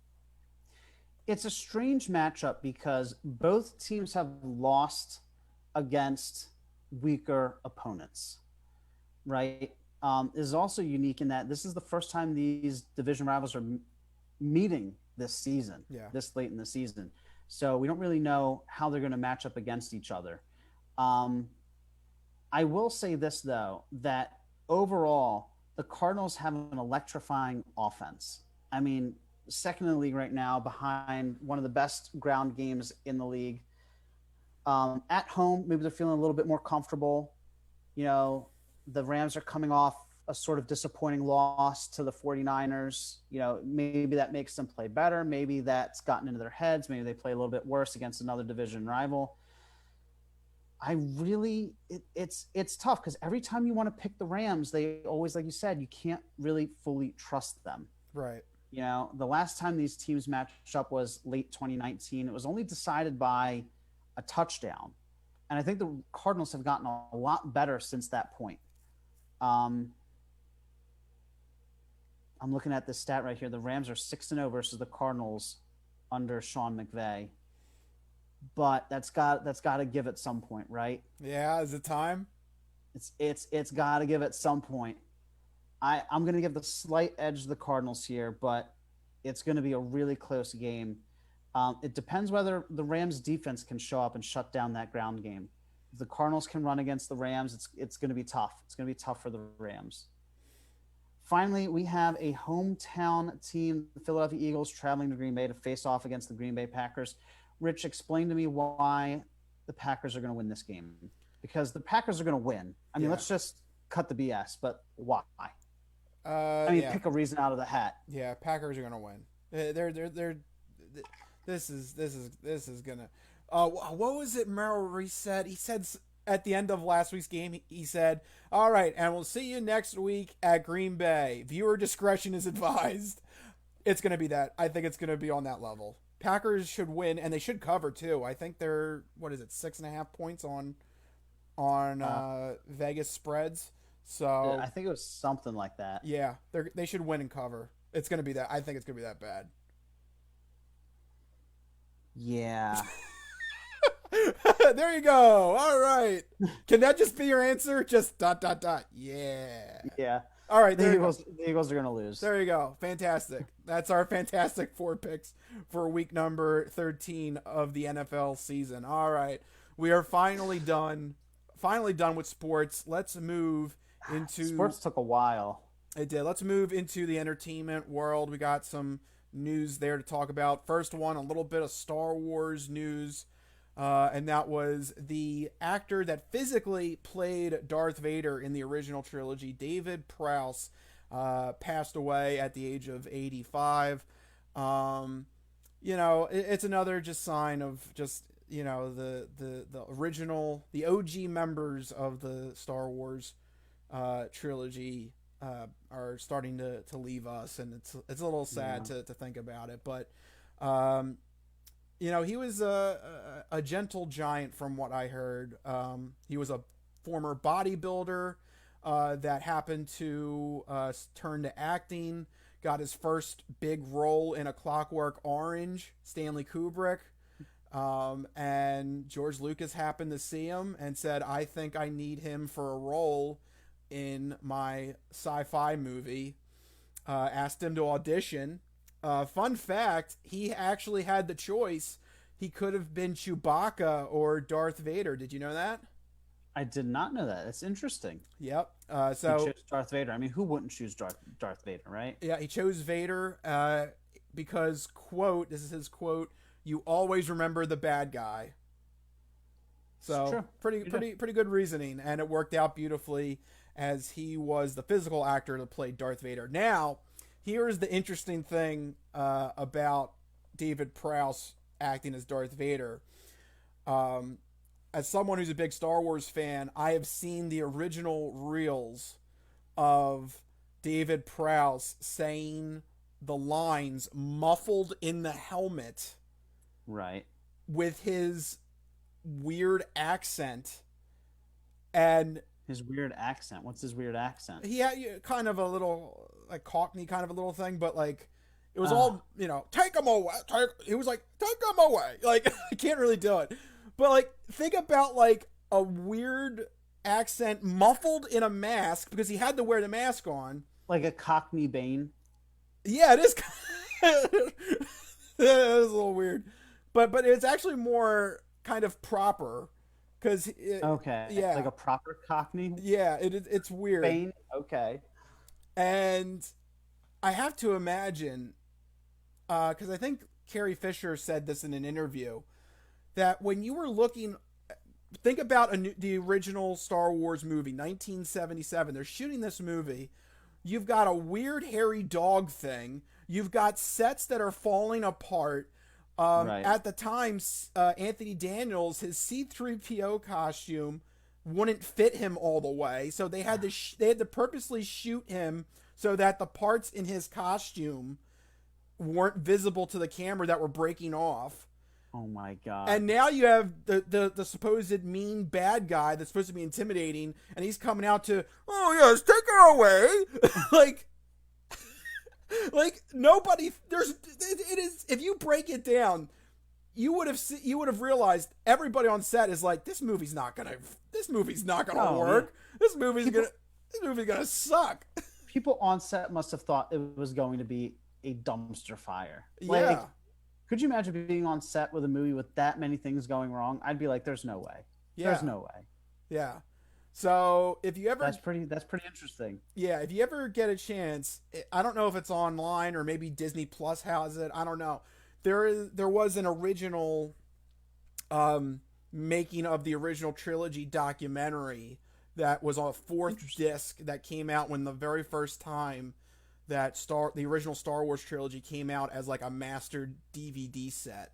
It's a strange matchup because both teams have lost against weaker opponents, right? Is also unique in that this is the first time these division rivals are meeting this season, Yeah. this late in the season. So we don't really know how they're going to match up against each other. Um, I will say this, though, that overall, the Cardinals have an electrifying offense. I mean, second in the league right now, behind one of the best ground games in the league. At home, maybe they're feeling a little bit more comfortable. You know, the Rams are coming off a sort of disappointing loss to the 49ers. Maybe that makes them play better. Maybe that's gotten into their heads. Maybe they play a little bit worse against another division rival. It's tough because every time you want to pick the Rams, they always, like you said, you can't really fully trust them. Right. The last time these teams matched up was late 2019. It was only decided by a touchdown. And I think the Cardinals have gotten a lot better since that point. I'm looking at this stat right here. The Rams are 6-0 versus the Cardinals under Sean McVay. But that's got to give at some point, right? Yeah, is it time? It's got to give at some point. I'm going to give the slight edge to the Cardinals here, but it's going to be a really close game. It depends whether the Rams defense can show up and shut down that ground game. If the Cardinals can run against the Rams, it's going to be tough. It's going to be tough for the Rams. Finally, we have a hometown team, the Philadelphia Eagles, traveling to Green Bay to face off against the Green Bay Packers. Rich, explain to me why the Packers are going to win this game. Because the Packers are going to win. I mean, let's just cut the BS, but why? Pick a reason out of the hat. Yeah, Packers are gonna win. They're this is gonna. What was it? Merrill Reese said. He said at the end of last week's game. He said, "All right, and we'll see you next week at Green Bay. Viewer discretion is advised." It's gonna be that. I think it's gonna be on that level. Packers should win, and they should cover too. I think they're 6.5 points on Vegas spreads. So I think it was something like that. Yeah, they should win and cover. It's gonna be that. I think it's gonna be that bad. Yeah. There you go. All right. Can that just be your answer? Just ... Yeah. Yeah. All right. The Eagles are gonna lose. There you go. Fantastic. That's our fantastic 4 picks for week number 13 of the NFL season. All right. We are finally done. Finally done with sports. Let's move into sports. Took a while. It did. Let's move into the entertainment world. We got some news there to talk about. First one, a little bit of Star Wars news, and that was the actor that physically played Darth Vader in the original trilogy, David Prowse, passed away at the age of 85. It's another just sign of just the original, the OG members of the Star Wars trilogy are starting to leave us, and it's a little sad to think about it. But he was a gentle giant from what I heard. He was a former bodybuilder that happened to turn to acting. Got his first big role in A Clockwork Orange, Stanley Kubrick. And George Lucas happened to see him and said, I think I need him for a role in my sci-fi movie. Asked him to audition. Fun fact, he actually had the choice. He could have been Chewbacca or Darth Vader. Did you know that? I did not know that. It's interesting. Yep. He So chose Darth Vader. I mean, who wouldn't choose Darth Vader, right? yeah, he chose Vader because, quote, this is his quote, "You always remember the bad guy." So True. pretty good reasoning, and it worked out beautifully as he was the physical actor that played Darth Vader. Now, here's the interesting thing about David Prowse acting as Darth Vader. As someone who's a big Star Wars fan, I have seen the original reels of David Prowse saying the lines muffled in the helmet Right. with his weird accent. And His weird accent. What's his weird accent? he had kind of a little, like, Cockney kind of a little thing, but, like, it was all, take him away. He was like, take him away. Like, I can't really do it. But, like, think about, like, a weird accent muffled in a mask because he had to wear the mask on. Like a Cockney Bane. Yeah, it is. It is a little weird. But it's actually more kind of proper. Okay. Yeah. Like a proper Cockney? Yeah, it's weird. Bane? Okay. And I have to imagine, because I think Carrie Fisher said this in an interview, that when you were looking, think about the original Star Wars movie, 1977. They're shooting this movie. You've got a weird hairy dog thing. You've got sets that are falling apart. Right. At the time, Anthony Daniels, his C-3PO costume wouldn't fit him all the way, so they had to purposely shoot him so that the parts in his costume weren't visible to the camera that were breaking off. Oh my god. And now you have the supposed mean bad guy that's supposed to be intimidating, and he's coming out to, oh yes, take her away. like nobody. It is. If you break it down, you would have realized everybody on set is like, this movie's not gonna work. Yeah. This movie's gonna suck. People on set must have thought it was going to be a dumpster fire. Yeah. Could you imagine being on set with a movie with that many things going wrong? I'd be like, there's no way. Yeah. There's no way. Yeah. So if you ever, that's pretty interesting. Yeah, if you ever get a chance, I don't know if it's online or maybe Disney Plus has it. I don't know. There was an original making of the original trilogy documentary that was on a fourth disc that came out when the very first time that the original Star Wars trilogy came out as like a mastered DVD set.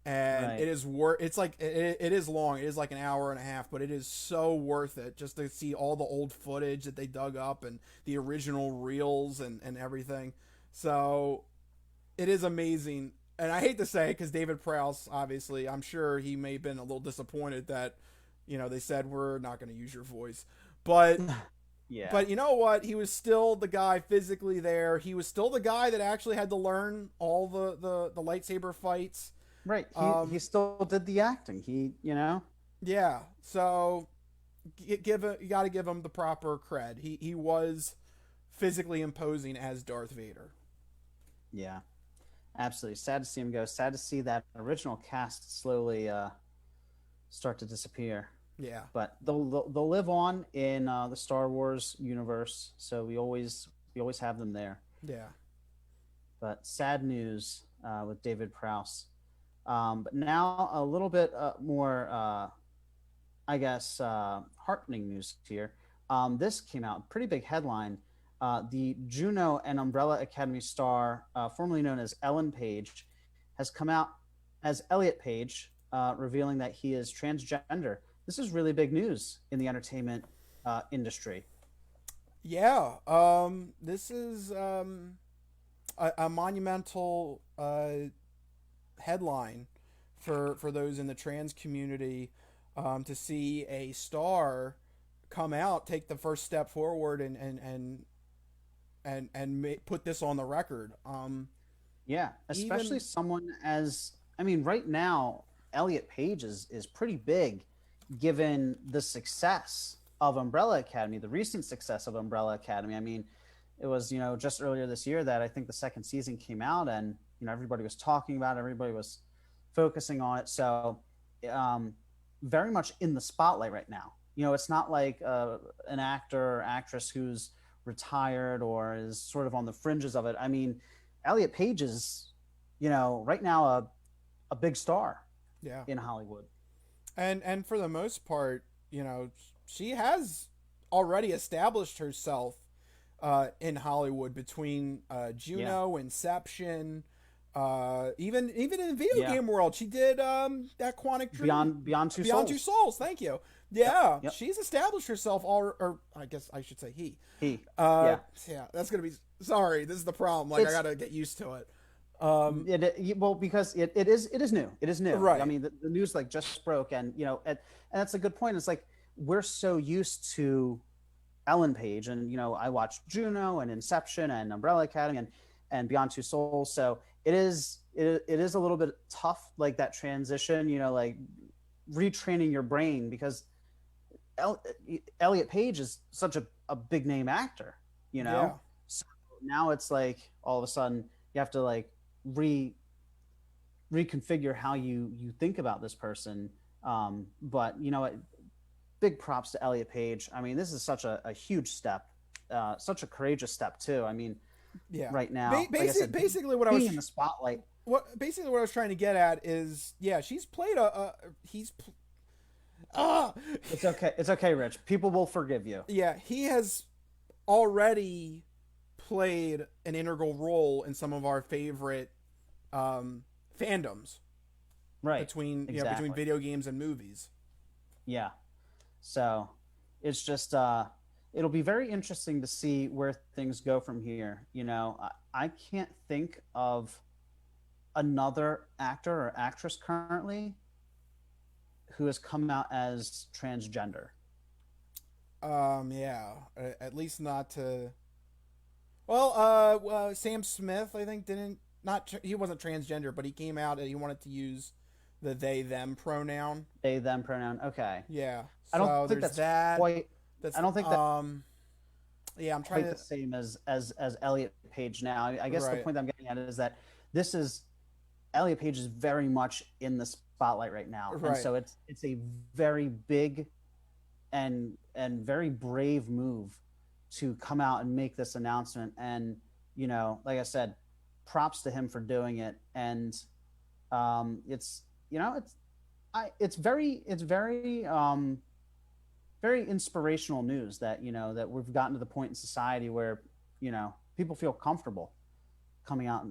And right. It is it is long. It is like an hour and a half, but it is so worth it just to see all the old footage that they dug up and the original reels and everything. So it is amazing. And I hate to say it because David Prowse, obviously, I'm sure he may have been a little disappointed that, they said, we're not going to use your voice. But yeah. But you know what? He was still the guy physically there. He was still the guy that actually had to learn all the lightsaber fights. Right. He still did the acting. Yeah. So you got to give him the proper cred. He was physically imposing as Darth Vader. Yeah. Absolutely. Sad to see him go. Sad to see that original cast slowly start to disappear. Yeah. But they'll live on in the Star Wars universe, so we always have them there. Yeah. But sad news with David Prowse. But now a little bit more, I guess, heartening news here. This came out, pretty big headline. The Juno and Umbrella Academy star, formerly known as Ellen Page, has come out as Elliot Page, revealing that he is transgender. This is really big news in the entertainment industry. Yeah. This is a monumental headline for those in the trans community, to see a star come out, take the first step forward, put this on the record. Yeah, especially Even someone as I mean, right now, Elliot Page is pretty big, given the success of Umbrella Academy, the recent success of Umbrella Academy. I mean, it was just earlier this year that I think the second season came out, and everybody was talking about it, everybody was focusing on it. So, very much in the spotlight right now. It's not like an actor or actress who's retired or is sort of on the fringes of it. I mean, Elliot Page is, right now a big star yeah, in Hollywood. and for the most part, she has already established herself in Hollywood between Yeah, Juno, Inception, even in the video yeah. game world, she did that Quantic Dream, Beyond Two Beyond Two Souls. Souls. Thank you. Yep, Yeah, yep. she's established herself. All, or I guess I should say he. He. Uh, Yeah. yeah, that's gonna be. Sorry, this is the problem. Like I It's gotta get used to it. well because it is new. It is new. I Right. mean, the news like just broke, and and that's a good point. It's like we're so used to Ellen Page, and I watched Juno and Inception and Umbrella Academy and Beyond Two Souls. So it is a little bit tough, like that transition. Like retraining your brain because Elliot Page is such a big name actor. Yeah. So now it's like all of a sudden you have to like re reconfigure how you think about this person. But big props to Elliot Page. I mean, this is such a huge step, such a courageous step too. I mean, Yeah. right now, like I Basic, said, basically what I being was in the spotlight. what I was trying to get at is, yeah, she's played ah It's okay. It's okay, Rich. People will forgive you. yeah, he has already played an integral role in some of our favorite fandoms Right. between Exactly. video games and movies. Yeah. So it's just it'll be very interesting to see where things go from here. I can't think of another actor or actress currently who has come out as transgender. Yeah, at least not to. Well, Sam Smith, I think, didn't not he wasn't transgender, but he came out and he wanted to use the they them pronoun. They them pronoun. Okay. Yeah, I so don't think there's that's that. quite That's I don't think that's yeah, I'm trying quite to the same as Elliot Page now. I guess the right, point that I'm getting at is that this is Elliot Page is very much in the spotlight right now. And right. so it's a very big and very brave move to come out and make this announcement. And like I said, props to him for doing it. And it's very inspirational news that that we've gotten to the point in society where people feel comfortable coming out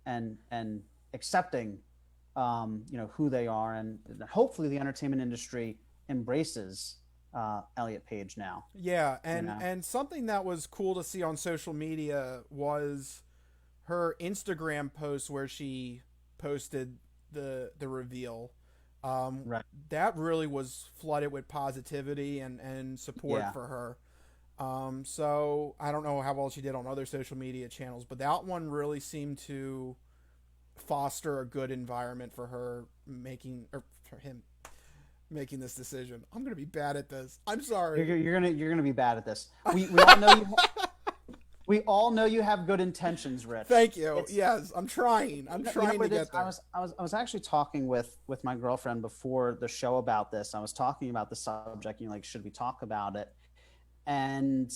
and and accepting who they are, and hopefully the entertainment industry embraces Elliot Page now. Yeah, You and know, and something that was cool to see on social media was her Instagram post where she posted the reveal. Um, right? that really was flooded with positivity and support Yeah, for her. So I don't know how well she did on other social media channels, but that one really seemed to foster a good environment for her making, or for him making this decision. I'm gonna be bad at this. I'm sorry. you're gonna be bad at this. We all know you. We all know you have good intentions, Rich. Thank you. It's Yes, I'm trying. I'm trying to what it is? get there. I was actually talking with my girlfriend before the show about this. I was talking about the subject, like, should we talk about it? And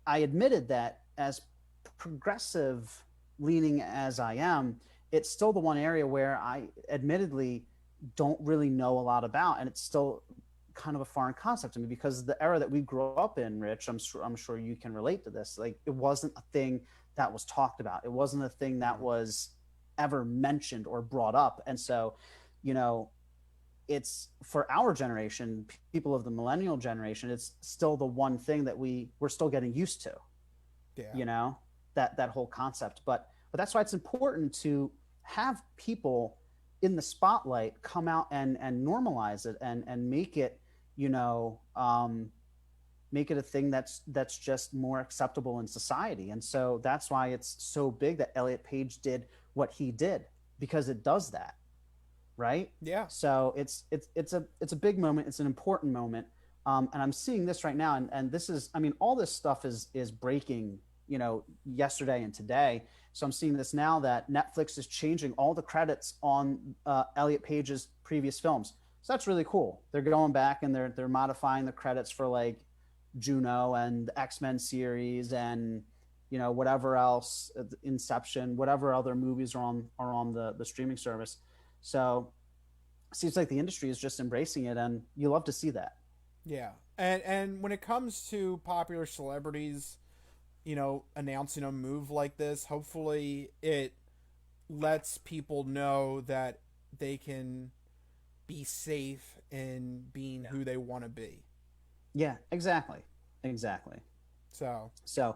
I admitted that as progressive leaning as I am, it's still the one area where I admittedly don't really know a lot about, and it's still kind of a foreign concept to me because the era that we grew up in, Rich, I'm sure you can relate to this. Like, it wasn't a thing that was talked about. It wasn't a thing that was ever mentioned or brought up. And so, you know, it's for our generation, people of the millennial generation, it's still the one thing that we're still getting used to, Yeah. you know, that whole concept. But that's why it's important to have people in the spotlight come out and normalize it and make it, you know, make it a thing that's just more acceptable in society. And so that's why it's so big that Elliot Page did what he did, because it does that, right? Yeah. So it's a big moment. It's an important moment, and I'm seeing this right now. And this is, I mean, all this stuff is breaking, you know, yesterday and today. So I'm seeing this now that Netflix is changing all the credits on Elliot Page's previous films. So that's really cool. They're going back and they're modifying the credits for like Juno and the X-Men series and, you know, whatever else, Inception, whatever other movies are on the streaming service. So it seems like the industry is just embracing it, and you love to see that. Yeah. And when it comes to popular celebrities, you know, announcing a move like this, hopefully it lets people know that they can be safe in being who they want to be. Yeah, exactly. Exactly. So, So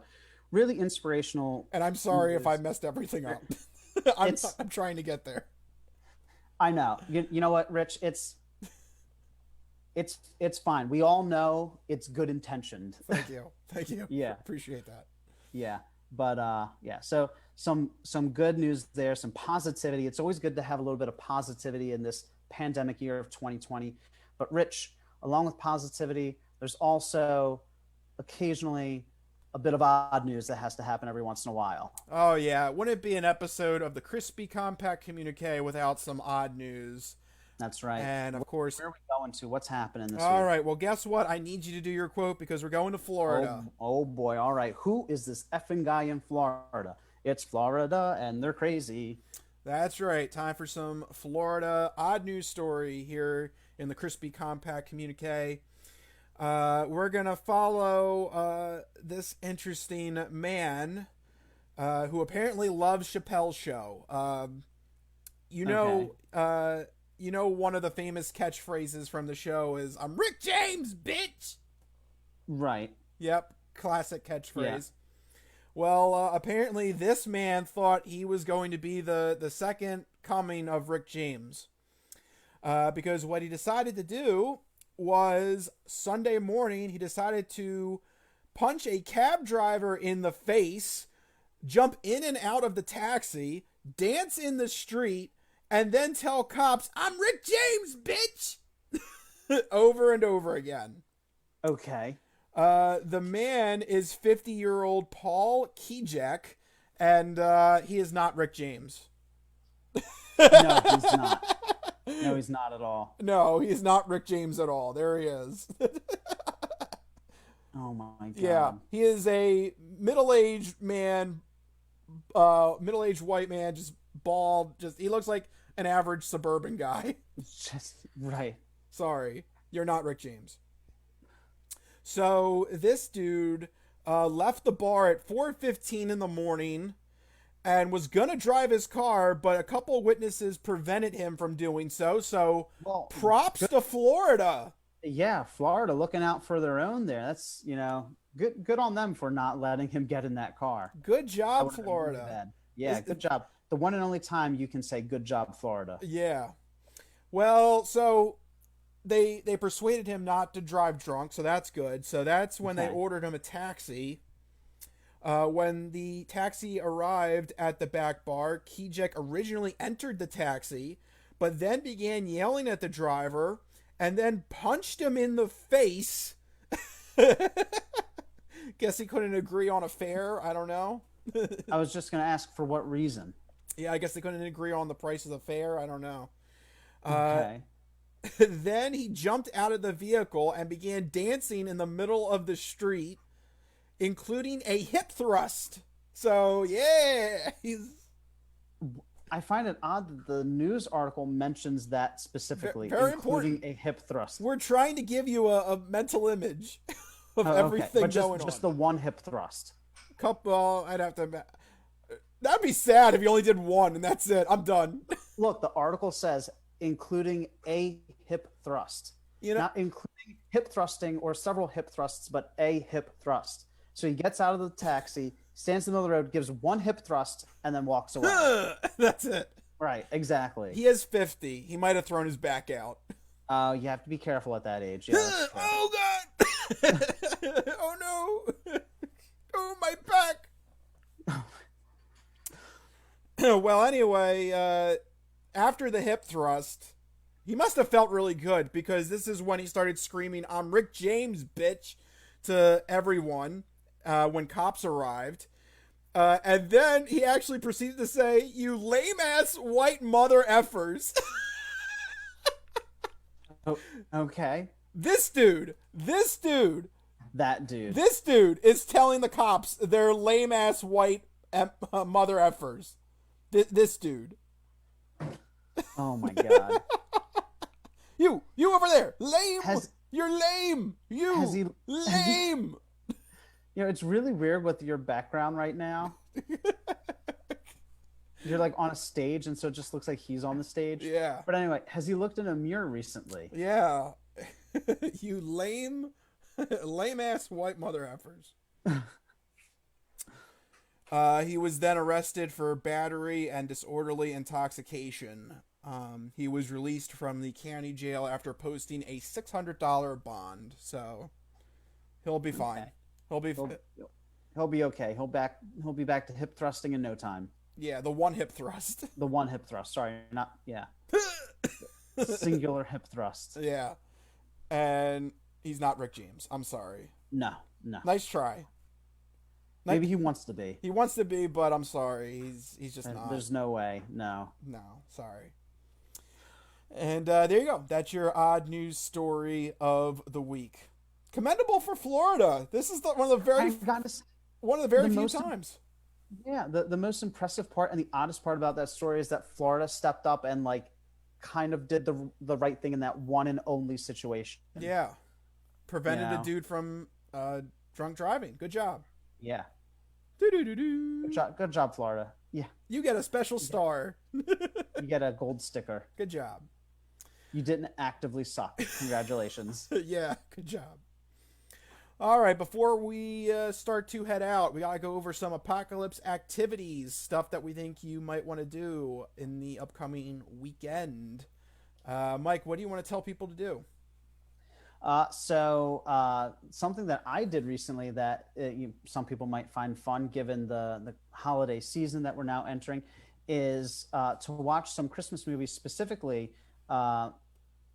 really inspirational. and I'm sorry if I messed everything up. I'm trying to get there. I know. You know what, Rich? It's fine. We all know it's good intentioned. Thank you. Thank you. Yeah. Appreciate that. Yeah. But yeah. So some good news there, some positivity. It's always good to have a little bit of positivity in this pandemic year of 2020. But Rich, along with positivity, there's also occasionally a bit of odd news that has to happen every once in a while. Oh yeah, wouldn't it be an episode of the Crispy Compact Communique without some odd news? That's right. And of course, Where are we going to? What's happening this all week? right. Well, guess what? I need you to do your quote because we're going to Florida. Oh boy. All right. Who is this effing guy in Florida? It's Florida and they're crazy. That's right. Time for some Florida odd news story here in the Crispy Compact Communique. We're going to follow this interesting man who apparently loves Chappelle's show. You know, one of the famous catchphrases from the show is, "I'm Rick James, bitch!" Right. Yep, classic catchphrase. Yeah. Well, apparently this man thought he was going to be the second coming of Rick James. Because what he decided to do was Sunday morning, he decided to punch a cab driver in the face, jump in and out of the taxi, dance in the street, and then tell cops, "I'm Rick James, bitch!" over and over again. Okay. The man is 50-year-old Paul Kijek, and he is not Rick James. No, he's not. No, he's not at all. No, he's not Rick James at all. There he is. Oh my god. Yeah, he is a middle-aged man, middle-aged white man, just bald. He looks like an average suburban guy. Just right. Sorry, you're not Rick James. So this dude left the bar at 4:15 in the morning and was gonna drive his car, but a couple witnesses prevented him from doing so. So props to Florida. Yeah, Florida looking out for their own there. That's, you know, good on them for not letting him get in that car. Good job, Florida. Yeah, good job. The one and only time you can say good job, Florida. Yeah. Well, so they persuaded him not to drive drunk, so that's good. So that's when they ordered him a taxi. When the taxi arrived at the back bar, Kijek originally entered the taxi, but then began yelling at the driver and then punched him in the face. Guess he couldn't agree on a fare. I don't know. I was just going to ask for what reason. Yeah, I guess they couldn't agree on the price of the fare. I don't know. Okay. Then he jumped out of the vehicle and began dancing in the middle of the street, including a hip thrust. So, yeah, I find it odd that the news article mentions that specifically, very including important. a hip thrust. We're trying to give you a mental image of everything but going just on. the one hip thrust. Couple, I'd have to. That'd be sad if you only did one and that's it. I'm done. Look, the article says including a hip thrust. You know, not including hip thrusting or several hip thrusts, but a hip thrust. So he gets out of the taxi, stands in the middle of the road, gives one hip thrust, and then walks away. That's it. Right, exactly. He is 50. He might have thrown his back out. You have to be careful at that age. Yeah, that's true. Oh God! Oh no! Oh, my back! Well, anyway, after the hip thrust, he must have felt really good, because this is when he started screaming, "I'm Rick James, bitch," to everyone when cops arrived. And then he actually proceeded to say, "You lame ass white mother effers." Oh, okay. This dude That dude. is telling the cops they're lame ass white mother effers. This dude. Oh my god. You over there, lame. You're lame. Has he- Lame. You know, it's really weird with your background right now. You're like on a stage, and so it just looks like he's on the stage. Yeah. But anyway, has he looked in a mirror recently? Yeah. You lame ass white mother effers. He was then arrested for battery and disorderly intoxication. He was released from the county jail after posting a $600 bond. So he'll be fine. Okay. He'll be okay. He'll be back to hip thrusting in no time. Yeah, the one hip thrust. The one hip thrust. Sorry, not yeah. Singular hip thrust. Yeah. And he's not Rick James. I'm sorry. No. Nice try. Maybe he wants to be. He wants to be, but I'm sorry. He's just not. There's no way. No, sorry. And there you go. That's your odd news story of the week. Commendable for Florida. This is one of the very few times. Yeah, the most impressive part and the oddest part about that story is that Florida stepped up and like kind of did the right thing in that one and only situation. Yeah. Prevented a dude from drunk driving. Good job. Yeah. Do-do-do-do. Good job, Florida. Yeah. You get a special star. You get a gold sticker. Good job. You didn't actively suck. Congratulations. Yeah, good job. All right, before we start to head out, we got to go over some apocalypse activities, stuff that we think you might want to do in the upcoming weekend. Mike, what do you want to tell people to do? Something that I did recently that some people might find fun given the holiday season that we're now entering is to watch some Christmas movies. Specifically,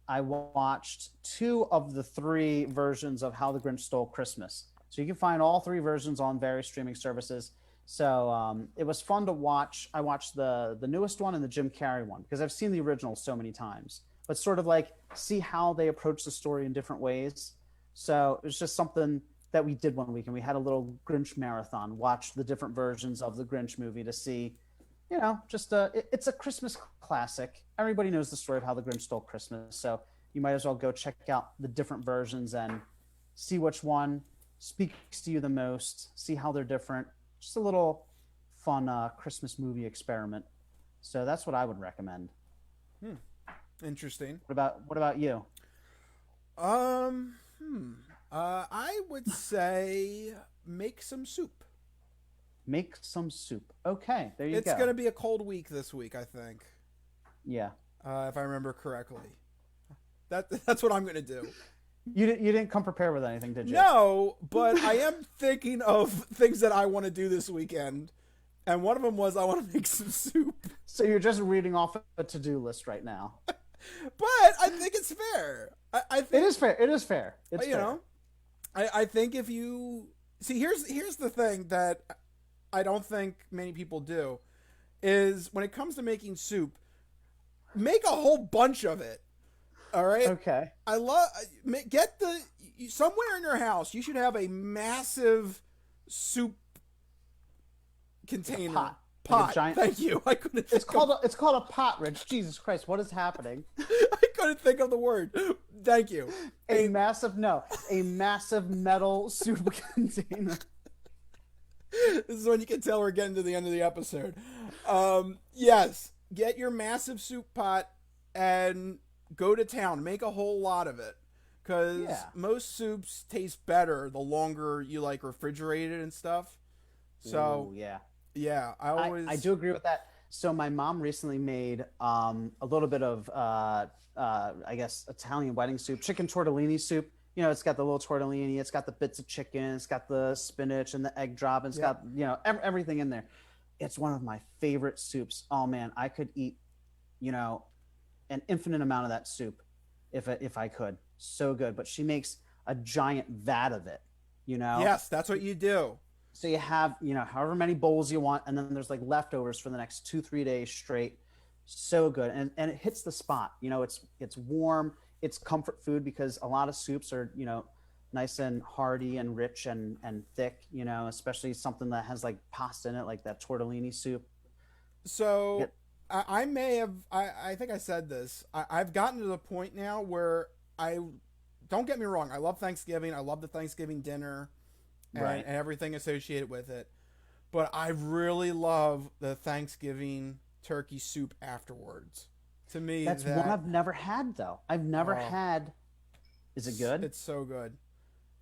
I watched 2 of the 3 versions of How the Grinch Stole Christmas. So you can find all 3 versions on various streaming services. So it was fun to watch. I watched the newest one and the Jim Carrey one because I've seen the original so many times. But sort of like see how they approach the story in different ways. So it was just something that we did one week, and we had a little Grinch marathon, watched the different versions of the Grinch movie to see, it's a Christmas classic. Everybody knows the story of How the Grinch Stole Christmas. So you might as well go check out the different versions and see which one speaks to you the most, see how they're different. Just a little fun Christmas movie experiment. So that's what I would recommend. Interesting. What about you? I would say make some soup. Make some soup. Okay, there you go. It's going to be a cold week this week, I think. Yeah. If I remember correctly. That's what I'm going to do. You didn't come prepared with anything, did you? No, but I am thinking of things that I want to do this weekend. And one of them was I want to make some soup. So you're just reading off a to-do list right now. But I think it's fair. I think it is fair. It is fair. It's fair. I think if you see, here's the thing that I don't think many people do is when it comes to making soup, make a whole bunch of it. All right. Okay. Somewhere in your house you should have a massive soup container. Pot. Pot. Like a giant... Thank you. I couldn't. It's called a pot, Rich. Jesus Christ, what is happening? I couldn't think of the word. Thank you. A massive metal soup container. This is when you can tell we're getting to the end of the episode. Yes, get your massive soup pot and go to town. Make a whole lot of it. Because most soups taste better the longer you refrigerate it and stuff. So ooh, yeah. Yeah, I do agree with that. So my mom recently made a little bit of, I guess, Italian wedding soup, chicken tortellini soup. You know, it's got the little tortellini, it's got the bits of chicken, it's got the spinach and the egg drop, and it's Yep. got, everything in there. It's one of my favorite soups. Oh man, I could eat, you know, an infinite amount of that soup if I could. So good. But she makes a giant vat of it, you know? Yes, that's what you do. So you have, however many bowls you want, and then there's like leftovers for the next 2, 3 days straight. So good. And it hits the spot. It's warm, it's comfort food because a lot of soups are, nice and hearty and rich and thick, especially something that has like pasta in it, like that tortellini soup. So It, I may have, I think I said this. I've gotten to the point now where I, don't get me wrong, I love Thanksgiving. I love the Thanksgiving dinner right. and everything associated with it. But I really love the Thanksgiving turkey soup afterwards. To me, That's one that, I've never had though. I've never oh, had. Is it good? it's so good.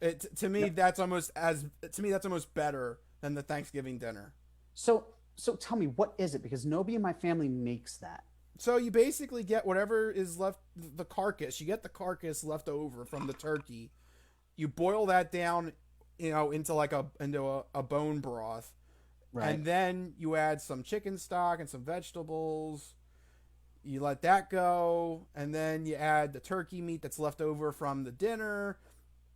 It to me Yep. that's almost as to me that's almost better than the Thanksgiving dinner. So tell me, what is it? Because nobody in my family makes that. So you basically get whatever is left, the carcass. You get the carcass left over from the turkey. You boil that down, into like a bone broth, Right. and then you add some chicken stock and some vegetables. You let that go, and then you add the turkey meat that's left over from the dinner.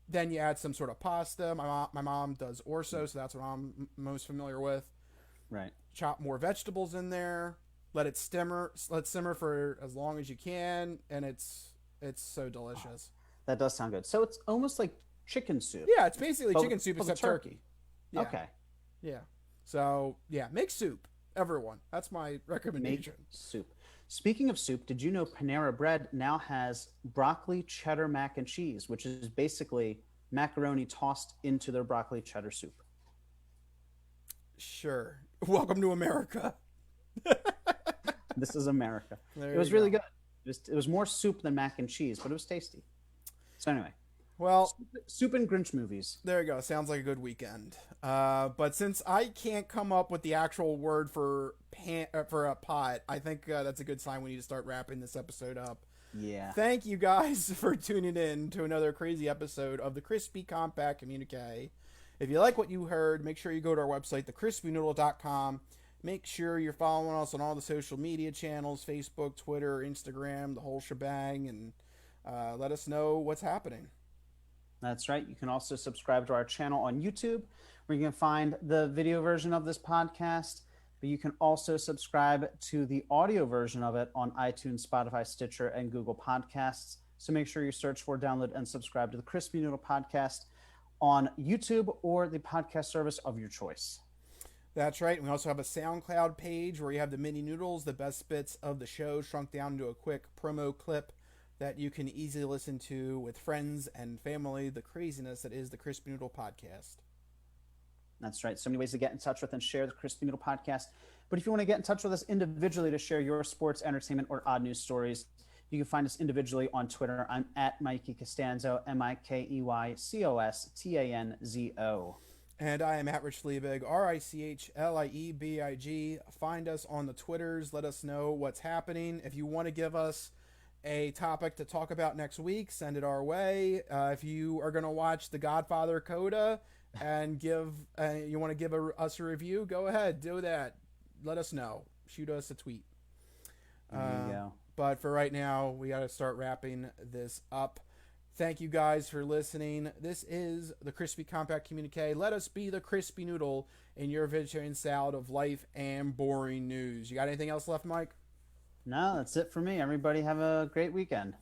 Then you add some sort of pasta. My mom does orso, so that's what I'm most familiar with. Right. Chop more vegetables in there. Let it simmer for as long as you can, and it's so delicious. That does sound good. So it's almost like chicken soup, Yeah, it's basically but chicken soup with a except turkey. turkey. Yeah, Okay. yeah. So yeah, make soup, everyone. That's my Make recommendation. soup. Speaking of soup, did you know Panera Bread now has broccoli cheddar mac and cheese, which is basically macaroni tossed into their broccoli cheddar soup? Sure. Welcome to America. This is America. It There you was really go. good. It was more soup than mac and cheese, but it was tasty. So anyway, Well, soup and Grinch movies. there you go. Sounds like a good weekend. But since I can't come up with the actual word for for a pot, I think that's a good sign we need to start wrapping this episode up. Yeah. Thank you guys for tuning in to another crazy episode of the Crispy Compact Communique. If you like what you heard, make sure you go to our website, thecrispynoodle.com. Make sure you're following us on all the social media channels, Facebook, Twitter, Instagram, the whole shebang, and let us know what's happening. That's right. You can also subscribe to our channel on YouTube, where you can find the video version of this podcast. But you can also subscribe to the audio version of it on iTunes, Spotify, Stitcher, and Google Podcasts. So make sure you search for, download, and subscribe to the Crispy Noodle Podcast on YouTube or the podcast service of your choice. That's right. We also have a SoundCloud page where you have the mini noodles, the best bits of the show shrunk down into a quick promo clip that you can easily listen to with friends and family, the craziness that is the Crispy Noodle Podcast. That's right. So many ways to get in touch with and share the Crispy Noodle Podcast. But if you want to get in touch with us individually to share your sports, entertainment, or odd news stories, you can find us individually on Twitter. I'm at Mikey Costanzo, MikeyCostanzo. And I am at Rich Liebig, RichLiebig. Find us on the Twitters. Let us know what's happening. If you want to give us a topic to talk about next week, send it our way. If you are going to watch The Godfather Coda and you want to give us a review, go ahead, do that. Let us know. Shoot us a tweet. There you go. But for right now, we got to start wrapping this up. Thank you guys for listening. This is the Crispy Compact Communique. Let us be the crispy noodle in your vegetarian salad of life and boring news. You got anything else left, Mike? No, that's it for me. Everybody have a great weekend.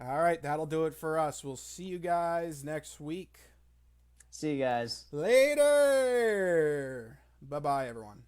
All right, that'll do it for us. We'll see you guys next week. See you guys. Later. Bye-bye, everyone.